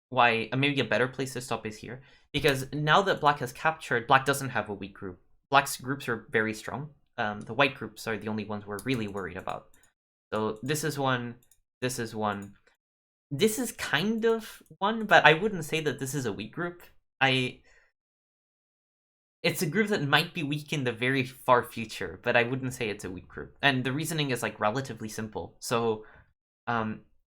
why maybe a better place to stop is here. Because now that Black has captured, Black doesn't have a weak group. Black's groups are very strong. The white groups are the only ones we're really worried about. So this is one, this is one. This is kind of one, but I wouldn't say that this is a weak group. It's a group that might be weak in the very far future, but I wouldn't say it's a weak group. And the reasoning is like relatively simple. So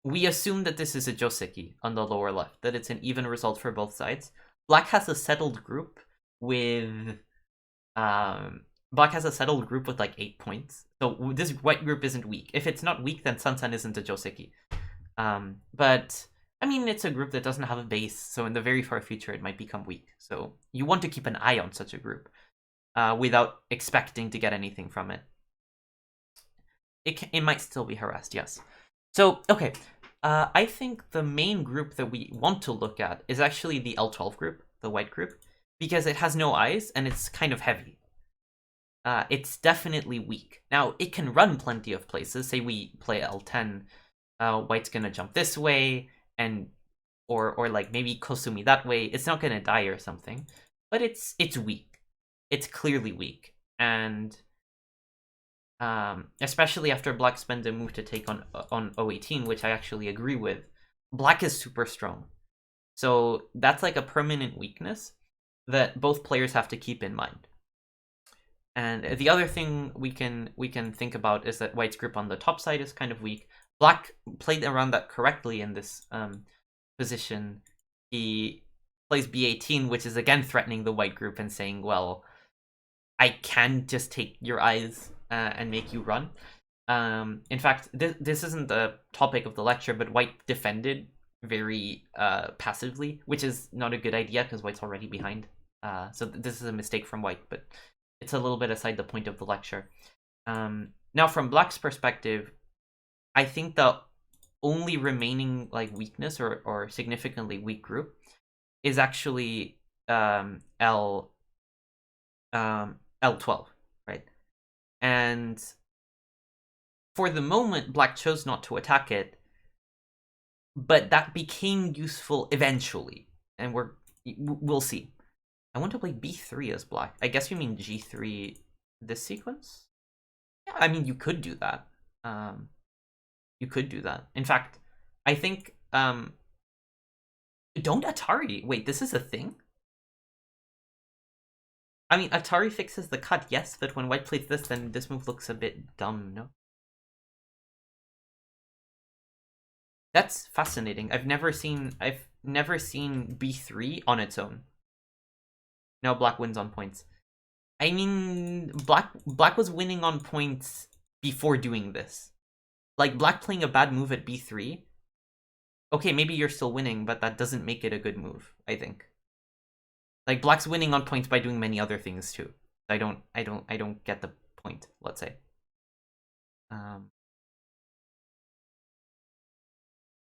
we assume that this is a Joseki on the lower left, that it's an even result for both sides. Black has a settled group with like 8 points. So this white group isn't weak. If it's not weak, then Sansan isn't a Joseki. But I mean, it's a group that doesn't have a base, so in the very far future, it might become weak. So you want to keep an eye on such a group without expecting to get anything from it. It might still be harassed, yes. So, okay, I think the main group that we want to look at is actually the L12 group, the white group, because it has no eyes and it's kind of heavy. It's definitely weak. Now, it can run plenty of places. Say we play L10, white's gonna jump this way, and or like maybe Kosumi that way. It's not gonna die or something, but it's weak. It's clearly weak, and especially after Black spends a move to take on 018, which I actually agree with. Black is super strong, so that's like a permanent weakness that both players have to keep in mind. And the other thing we can think about is that White's grip on the top side is kind of weak. Black played around that correctly in this position. He plays B18, which is again threatening the white group and saying, well, I can just take your eyes and make you run. In fact, this isn't the topic of the lecture, but White defended very passively, which is not a good idea because White's already behind. So this is a mistake from White, but it's a little bit aside the point of the lecture. Now, from Black's perspective, I think the only remaining like weakness or significantly weak group is actually L12, right? And for the moment, Black chose not to attack it, but that became useful eventually, and we'll see. I want to play B3 as Black. I guess you mean G3 this sequence? Yeah, I mean, you could do that. You could do that. In fact, I think... don't Atari... Wait, this is a thing? I mean, Atari fixes the cut, yes, but when White plays this, then this move looks a bit dumb, no? That's fascinating. I've never seen B3 on its own. Now Black wins on points. I mean, Black was winning on points before doing this. Like, Black playing a bad move at B3. Okay, maybe you're still winning, but that doesn't make it a good move, I think. Like, Black's winning on points by doing many other things too. I don't get the point, let's say.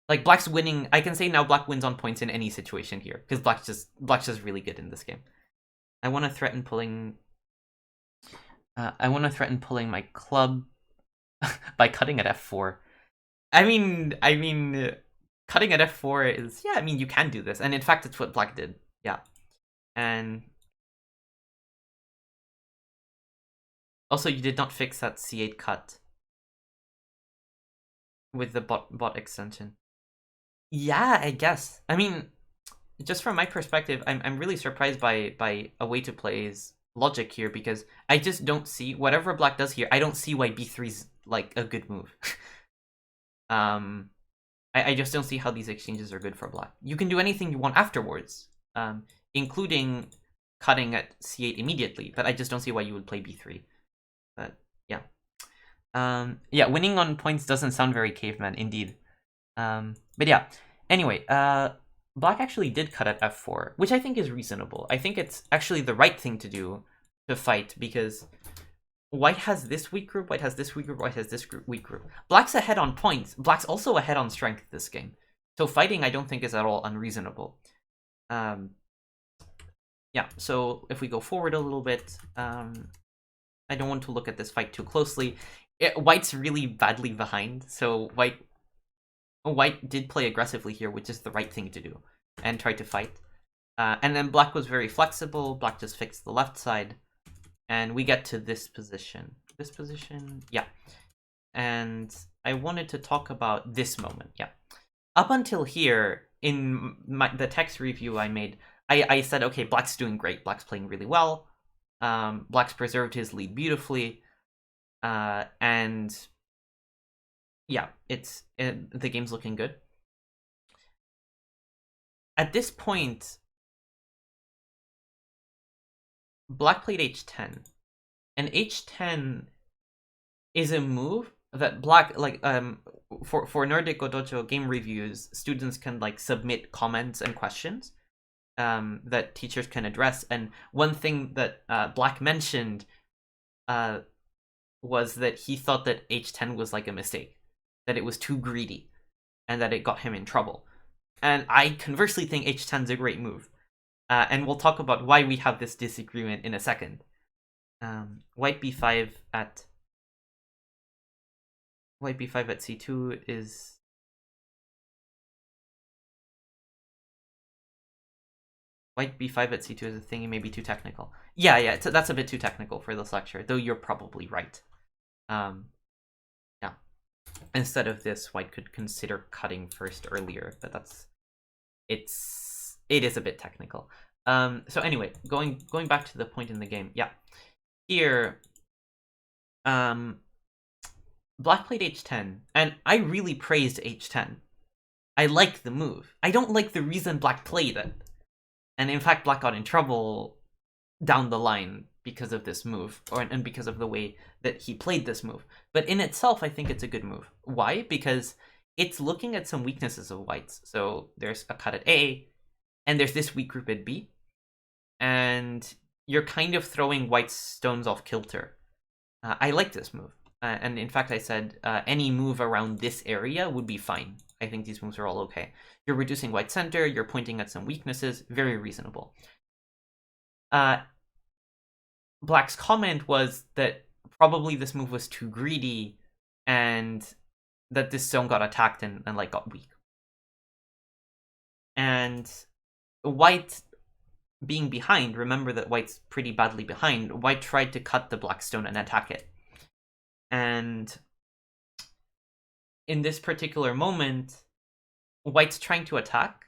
Like, Black's winning, I can say now Black wins on points in any situation here, because Black's just really good in this game. I want to threaten pulling my club by cutting at f4. I mean, cutting at f4 is, yeah, I mean, you can do this. And in fact, it's what Black did. Yeah. And also, you did not fix that c8 cut with the bot extension. Yeah, I guess. I mean, just from my perspective, I'm really surprised by a way to play's logic here, because I just don't see whatever Black does here. I don't see why b3's like a good move. I just don't see how these exchanges are good for Black. You can do anything you want afterwards, including cutting at c8 immediately, but I just don't see why you would play b3. But yeah. Yeah, winning on points doesn't sound very caveman, indeed. But yeah, anyway, Black actually did cut at f4, which I think is reasonable. I think it's actually the right thing to do to fight, because White has this weak group, White has this weak group, White has this weak group. Black's ahead on points. Black's also ahead on strength this game. So fighting, I don't think, is at all unreasonable. Yeah, so if we go forward a little bit, I don't want to look at this fight too closely. White's really badly behind, so White did play aggressively here, which is the right thing to do, and tried to fight. And then Black was very flexible. Black just fixed the left side, and we get to this position. This position, yeah. And I wanted to talk about this moment, yeah. Up until here, in the text review I made, I said, okay, Black's doing great. Black's playing really well. Black's preserved his lead beautifully. And yeah, the game's looking good. At this point, Black played h10, and h10 is a move that Black, like, for Nordic Godojo game reviews, students can like submit comments and questions that teachers can address. And one thing that Black mentioned was that he thought that h10 was like a mistake, that it was too greedy, and that it got him in trouble. And I conversely think h10 is a great move. And we'll talk about why we have this disagreement in a second. White b5 at c2 is... White b5 at c2 is a thing, it may be too technical. Yeah, that's a bit too technical for this lecture, though you're probably right. Yeah. Instead of this, White could consider cutting first earlier, but it is a bit technical. So anyway, going back to the point in the game, yeah. Here, Black played h10, and I really praised h10. I like the move. I don't like the reason Black played it. And in fact, Black got in trouble down the line because of this move, and because of the way that he played this move. But in itself, I think it's a good move. Why? Because it's looking at some weaknesses of White's. So there's a cut at A, and there's this weak group at B, and you're kind of throwing White's stones off kilter. I like this move. And in fact, I said any move around this area would be fine. I think these moves are all okay. You're reducing White's center, you're pointing at some weaknesses, very reasonable. Black's comment was that probably this move was too greedy, and that this stone got attacked and like got weak. And White being behind, remember that White's pretty badly behind, White tried to cut the Black stone and attack it. And in this particular moment, White's trying to attack,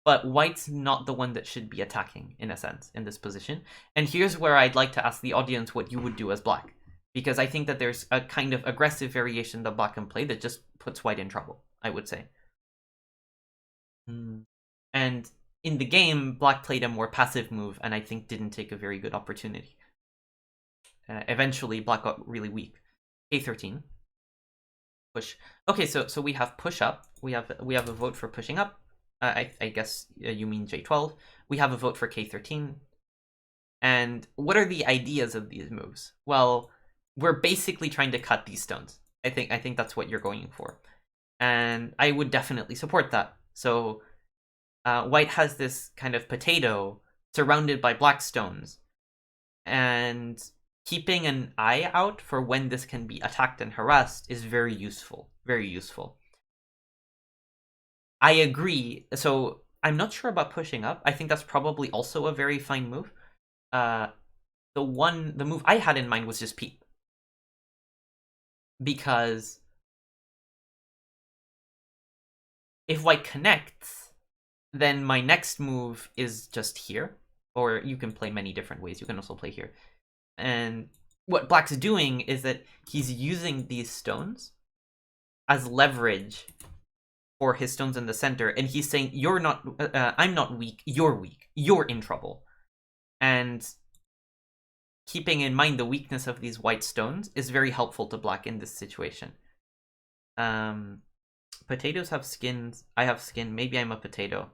but White's not the one that should be attacking, in a sense, in this position. And here's where I'd like to ask the audience what you would do as Black, because I think that there's a kind of aggressive variation that Black can play that just puts White in trouble, I would say. And in the game, Black played a more passive move, and I think didn't take a very good opportunity. Eventually, Black got really weak. A13. Push. Okay, so we have push up. We have a vote for pushing up. I guess you mean J12. We have a vote for K13. And what are the ideas of these moves? Well, we're basically trying to cut these stones. I think that's what you're going for. And I would definitely support that. So White has this kind of potato surrounded by Black stones. And keeping an eye out for when this can be attacked and harassed is very useful. Very useful. I agree. So I'm not sure about pushing up. I think that's probably also a very fine move. The move I had in mind was just peep. Because if White connects, then my next move is just here. Or you can play many different ways. You can also play here. And what Black's doing is that he's using these stones as leverage for his stones in the center, and he's saying, "You're not. I'm not weak. You're weak. You're in trouble." And keeping in mind the weakness of these White stones is very helpful to Black in this situation. Potatoes have skins. I have skin. Maybe I'm a potato.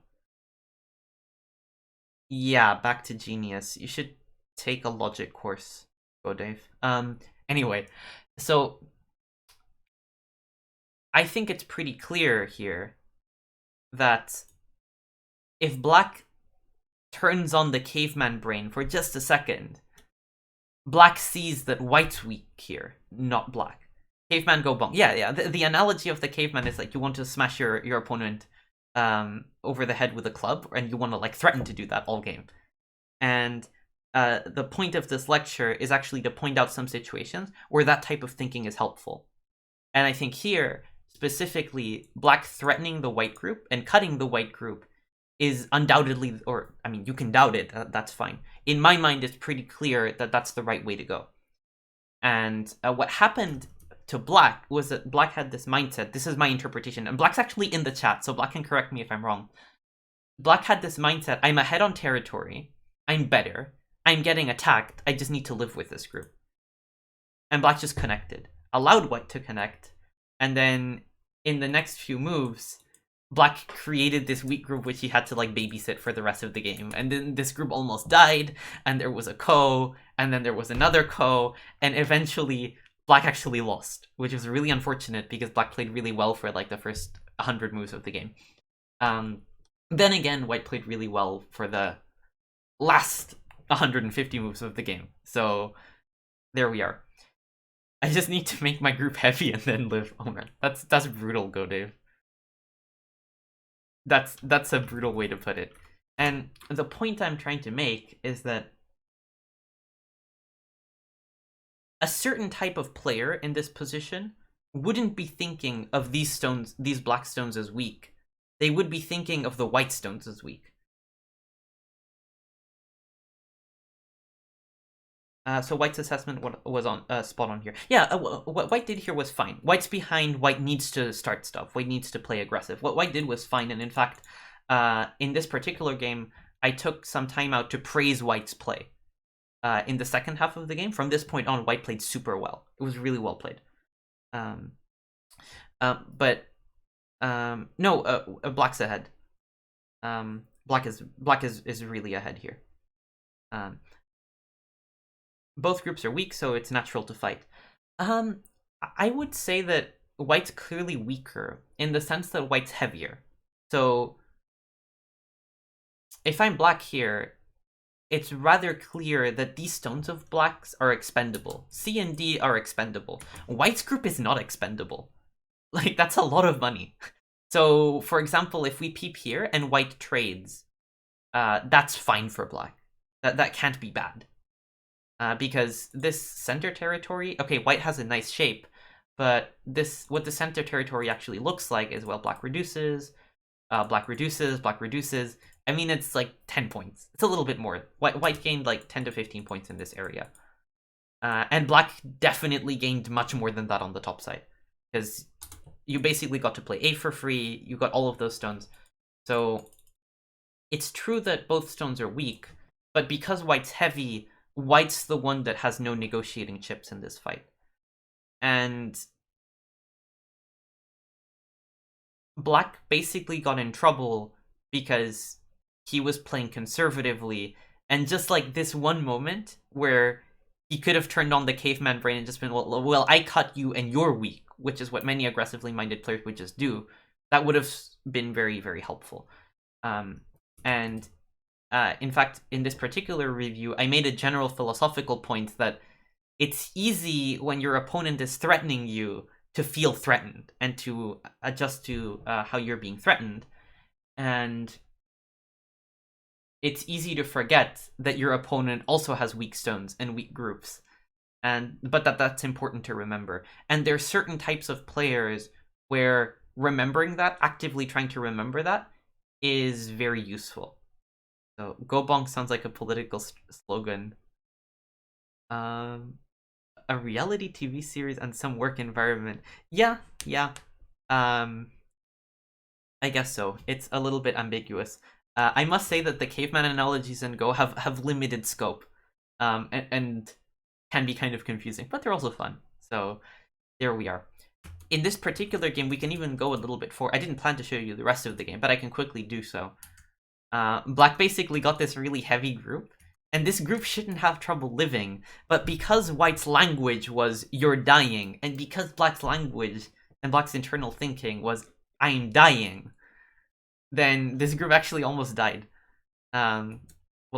Yeah, back to genius. You should take a logic course. Go, Dave. Anyway, so I think it's pretty clear here that if Black turns on the caveman brain for just a second Black sees that white's weak here, not black. Caveman go bonk. Yeah. The analogy of the caveman is like you want to smash your opponent over the head with a club, and you want to like threaten to do that all game. And the point of this lecture is actually to point out some situations where that type of thinking is helpful. And I think here, specifically, black threatening the white group and cutting the white group is undoubtedly, or I mean, you can doubt it, that's fine. In my mind, it's pretty clear that that's the right way to go. And what happened to black was that black had this mindset. This is my interpretation, and black's actually in the chat, so black can correct me if I'm wrong. Black had this mindset: I'm ahead on territory, I'm better, I'm getting attacked, I just need to live with this group. And black just connected, allowed white to connect, and then in the next few moves, black created this weak group which he had to like babysit for the rest of the game. And then this group almost died, and there was a ko, and then there was another ko, and eventually black actually lost, which was really unfortunate because black played really well for like the first 100 moves of the game. Then again, white played really well for the last 150 moves of the game. So there we are. I just need to make my group heavy and then live. Oh man, that's brutal, Go Dave. That's a brutal way to put it. And the point I'm trying to make is that a certain type of player in this position wouldn't be thinking of these black stones as weak. They would be thinking of the white stones as weak. So white's assessment was on spot on here. Yeah, what white did here was fine. White's behind. White needs to start stuff. White needs to play aggressive. What white did was fine, and in fact, in this particular game, I took some time out to praise white's play. In the second half of the game, from this point on, white played super well. It was really well played. No, black's ahead. Black is really ahead here. Both groups are weak, so it's natural to fight. I would say that white's clearly weaker in the sense that white's heavier. So if I'm black here, it's rather clear that these stones of blacks are expendable. C and D are expendable. White's group is not expendable. Like, that's a lot of money. So, for example, if we peep here and white trades, that's fine for black. That can't be bad. Because this center territory, okay, white has a nice shape, but what the center territory actually looks like is, well, black reduces, black reduces, black reduces. I mean, it's like 10 points. It's a little bit more. White gained like 10 to 15 points in this area. And black definitely gained much more than that on the top side. Because you basically got to play A for free, you got all of those stones. So it's true that both stones are weak, but because white's heavy, white's the one that has no negotiating chips in this fight. And black basically got in trouble because he was playing conservatively, and just like this one moment where he could have turned on the caveman brain and just been, well, I cut you and you're weak, which is what many aggressively minded players would just do. That would have been very, very helpful. In fact, in this particular review, I made a general philosophical point that it's easy when your opponent is threatening you to feel threatened and to adjust to how you're being threatened. And it's easy to forget that your opponent also has weak stones and weak groups. But that's important to remember. And there's certain types of players where remembering that, actively trying to remember that, is very useful. So, Go Bonk sounds like a political slogan. A reality TV series and some work environment. Yeah. I guess so. It's a little bit ambiguous. I must say that the caveman analogies in Go have limited scope, and can be kind of confusing, but they're also fun. So there we are. In this particular game, we can even go a little bit forward. I didn't plan to show you the rest of the game, but I can quickly do so. Black basically got this really heavy group, and this group shouldn't have trouble living, but because white's language was, you're dying, and because black's language and black's internal thinking was, I'm dying, then this group actually almost died. Well,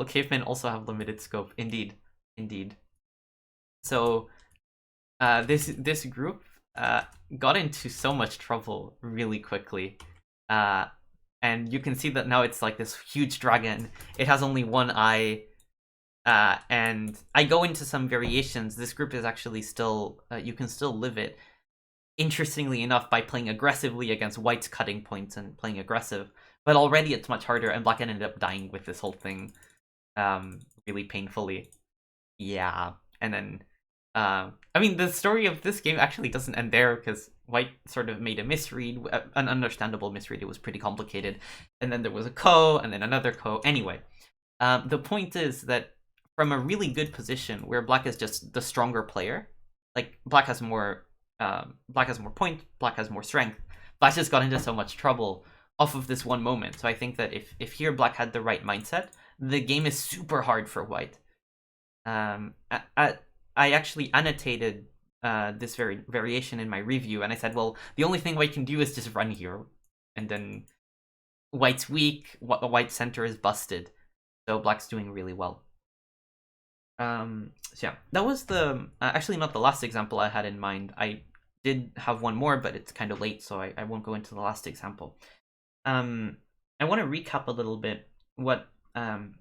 cavemen also have limited scope. Indeed. So this group got into so much trouble really quickly. And you can see that now it's like this huge dragon. It has only one eye. And I go into some variations. This group is actually still, you can still live it, interestingly enough, by playing aggressively against white's cutting points and playing aggressive. But already it's much harder, and black ended up dying with this whole thing really painfully. Yeah, and then, I mean, the story of this game actually doesn't end there, because white sort of made a misread, an understandable misread. It was pretty complicated. And then there was a ko, and then another ko. Anyway, the point is that from a really good position where black is just the stronger player, like black has more point, black has more strength, black just got into so much trouble off of this one moment. So I think that if here black had the right mindset, the game is super hard for white. I actually annotated this variation in my review, and I said, well, the only thing white can do is just run here, and then white's weak, white center is busted, so black's doing really well. So yeah, that was the actually not the last example I had in mind. I did have one more, but it's kind of late, so I won't go into the last example. I want to recap a little bit what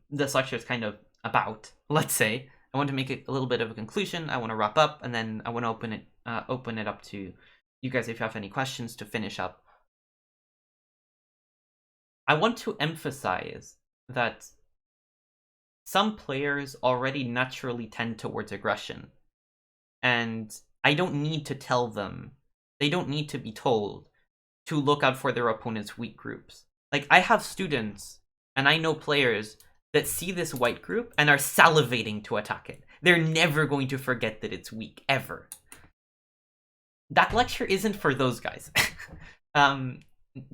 this lecture is kind of about. Let's say I want to make it a little bit of a conclusion. I want to wrap up, and then I want to open it up to you guys if you have any questions to finish up. I want to emphasize that some players already naturally tend towards aggression, and I don't need to tell them, they don't need to be told to look out for their opponent's weak groups. Like, I have students, and I know players that see this white group and are salivating to attack it. They're never going to forget that it's weak, ever. That lecture isn't for those guys.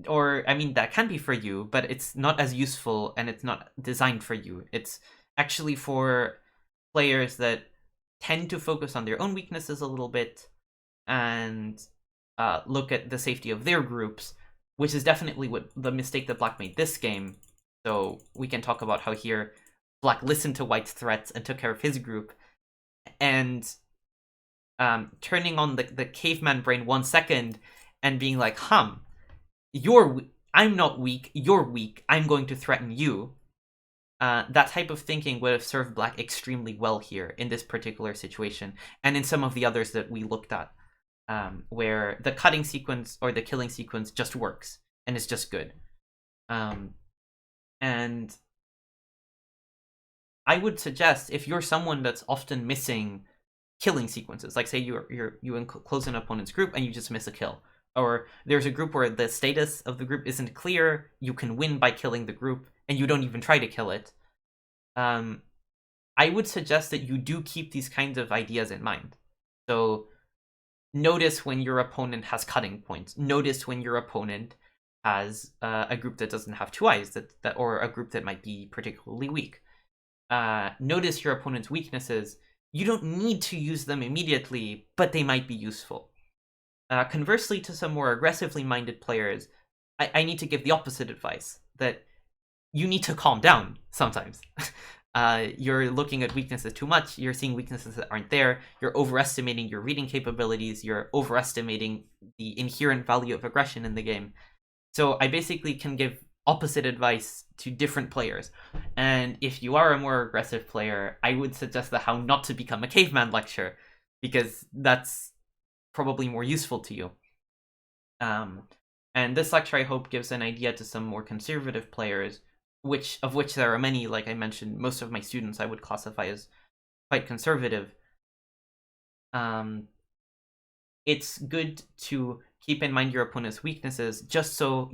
Or, I mean, that can be for you, but it's not as useful, and it's not designed for you. It's actually for players that tend to focus on their own weaknesses a little bit and look at the safety of their groups, which is definitely what the mistake that black made this game. So we can talk about how here black listened to white's threats and took care of his group, and turning on the caveman brain 1 second and being like, I'm not weak, you're weak, I'm going to threaten you. That type of thinking would have served black extremely well here in this particular situation, and in some of the others that we looked at, where the cutting sequence or the killing sequence just works and is just good. And I would suggest, if you're someone that's often missing killing sequences, like say you enclose an opponent's group and you just miss a kill, or there's a group where the status of the group isn't clear, you can win by killing the group and you don't even try to kill it. I would suggest that you do keep these kinds of ideas in mind. So notice when your opponent has cutting points. Notice when your opponent has a group that doesn't have two eyes, that or a group that might be particularly weak. Notice your opponent's weaknesses. You don't need to use them immediately, but they might be useful. Conversely, to some more aggressively minded players, I need to give the opposite advice, that you need to calm down sometimes. You're looking at weaknesses too much, you're seeing weaknesses that aren't there, you're overestimating your reading capabilities, you're overestimating the inherent value of aggression in the game. So I basically can give opposite advice to different players. And if you are a more aggressive player, I would suggest the how not to become a caveman lecture, because that's probably more useful to you. And this lecture, I hope, gives an idea to some more conservative players, of which there are many. Like I mentioned, most of my students I would classify as quite conservative. It's good to keep in mind your opponent's weaknesses, just so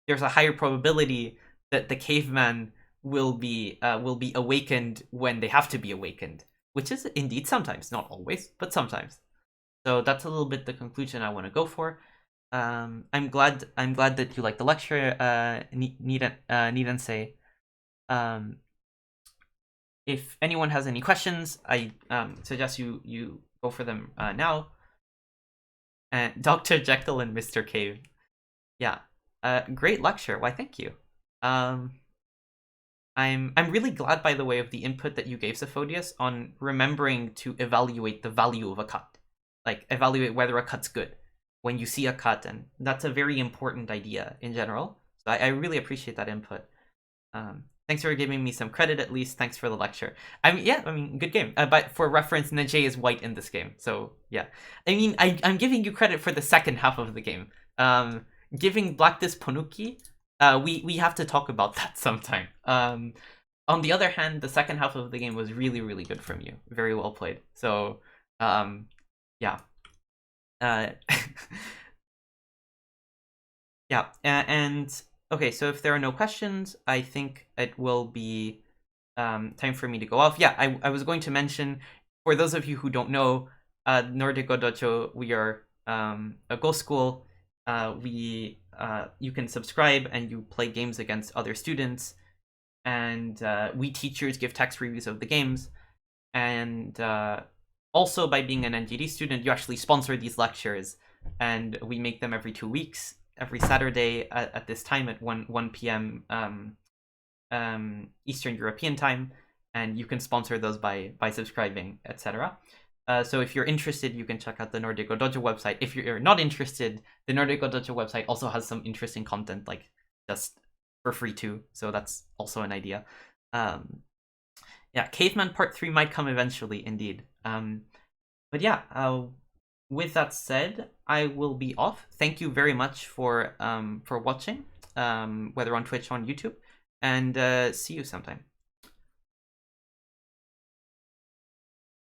there's a higher probability that the caveman will be awakened when they have to be awakened, which is indeed sometimes, not always, but sometimes. So that's a little bit the conclusion I want to go for. I'm glad that you liked the lecture, Nidansei. If anyone has any questions, I suggest you go for them now. And Dr. Jekyll and Mr. Cave. Yeah. Great lecture. Why, thank you. I'm really glad, by the way, of the input that you gave, Zephodius, on remembering to evaluate the value of a cut. Like, evaluate whether a cut's good when you see a cut, and that's a very important idea in general. So I really appreciate that input. Thanks for giving me some credit, at least. Thanks for the lecture. I mean, good game. But for reference, Najee is white in this game, so yeah. I mean, I'm giving you credit for the second half of the game. Giving Black this Ponuki, we have to talk about that sometime. On the other hand, the second half of the game was really, really good from you. Very well played. So, yeah. Yeah, and okay, so if there are no questions, I think it will be time for me to go off. Yeah, I was going to mention, for those of you who don't know, Nordic Go Dojo, we are a Go school. You can subscribe and you play games against other students, and we teachers give text reviews of the games, and also by being an NGD student, you actually sponsor these lectures, and we make them every 2 weeks, every Saturday at this time at 1 p.m. Eastern European time, and you can sponsor those by subscribing, etc. So if you're interested, you can check out the Nordic Go Dojo website. If you're not interested, the Nordic Go Dojo website also has some interesting content, like just for free too. So that's also an idea. Yeah, Caveman Part 3 might come eventually, indeed. But yeah, with that said, I will be off. Thank you very much for watching, whether on Twitch or on YouTube, and see you sometime.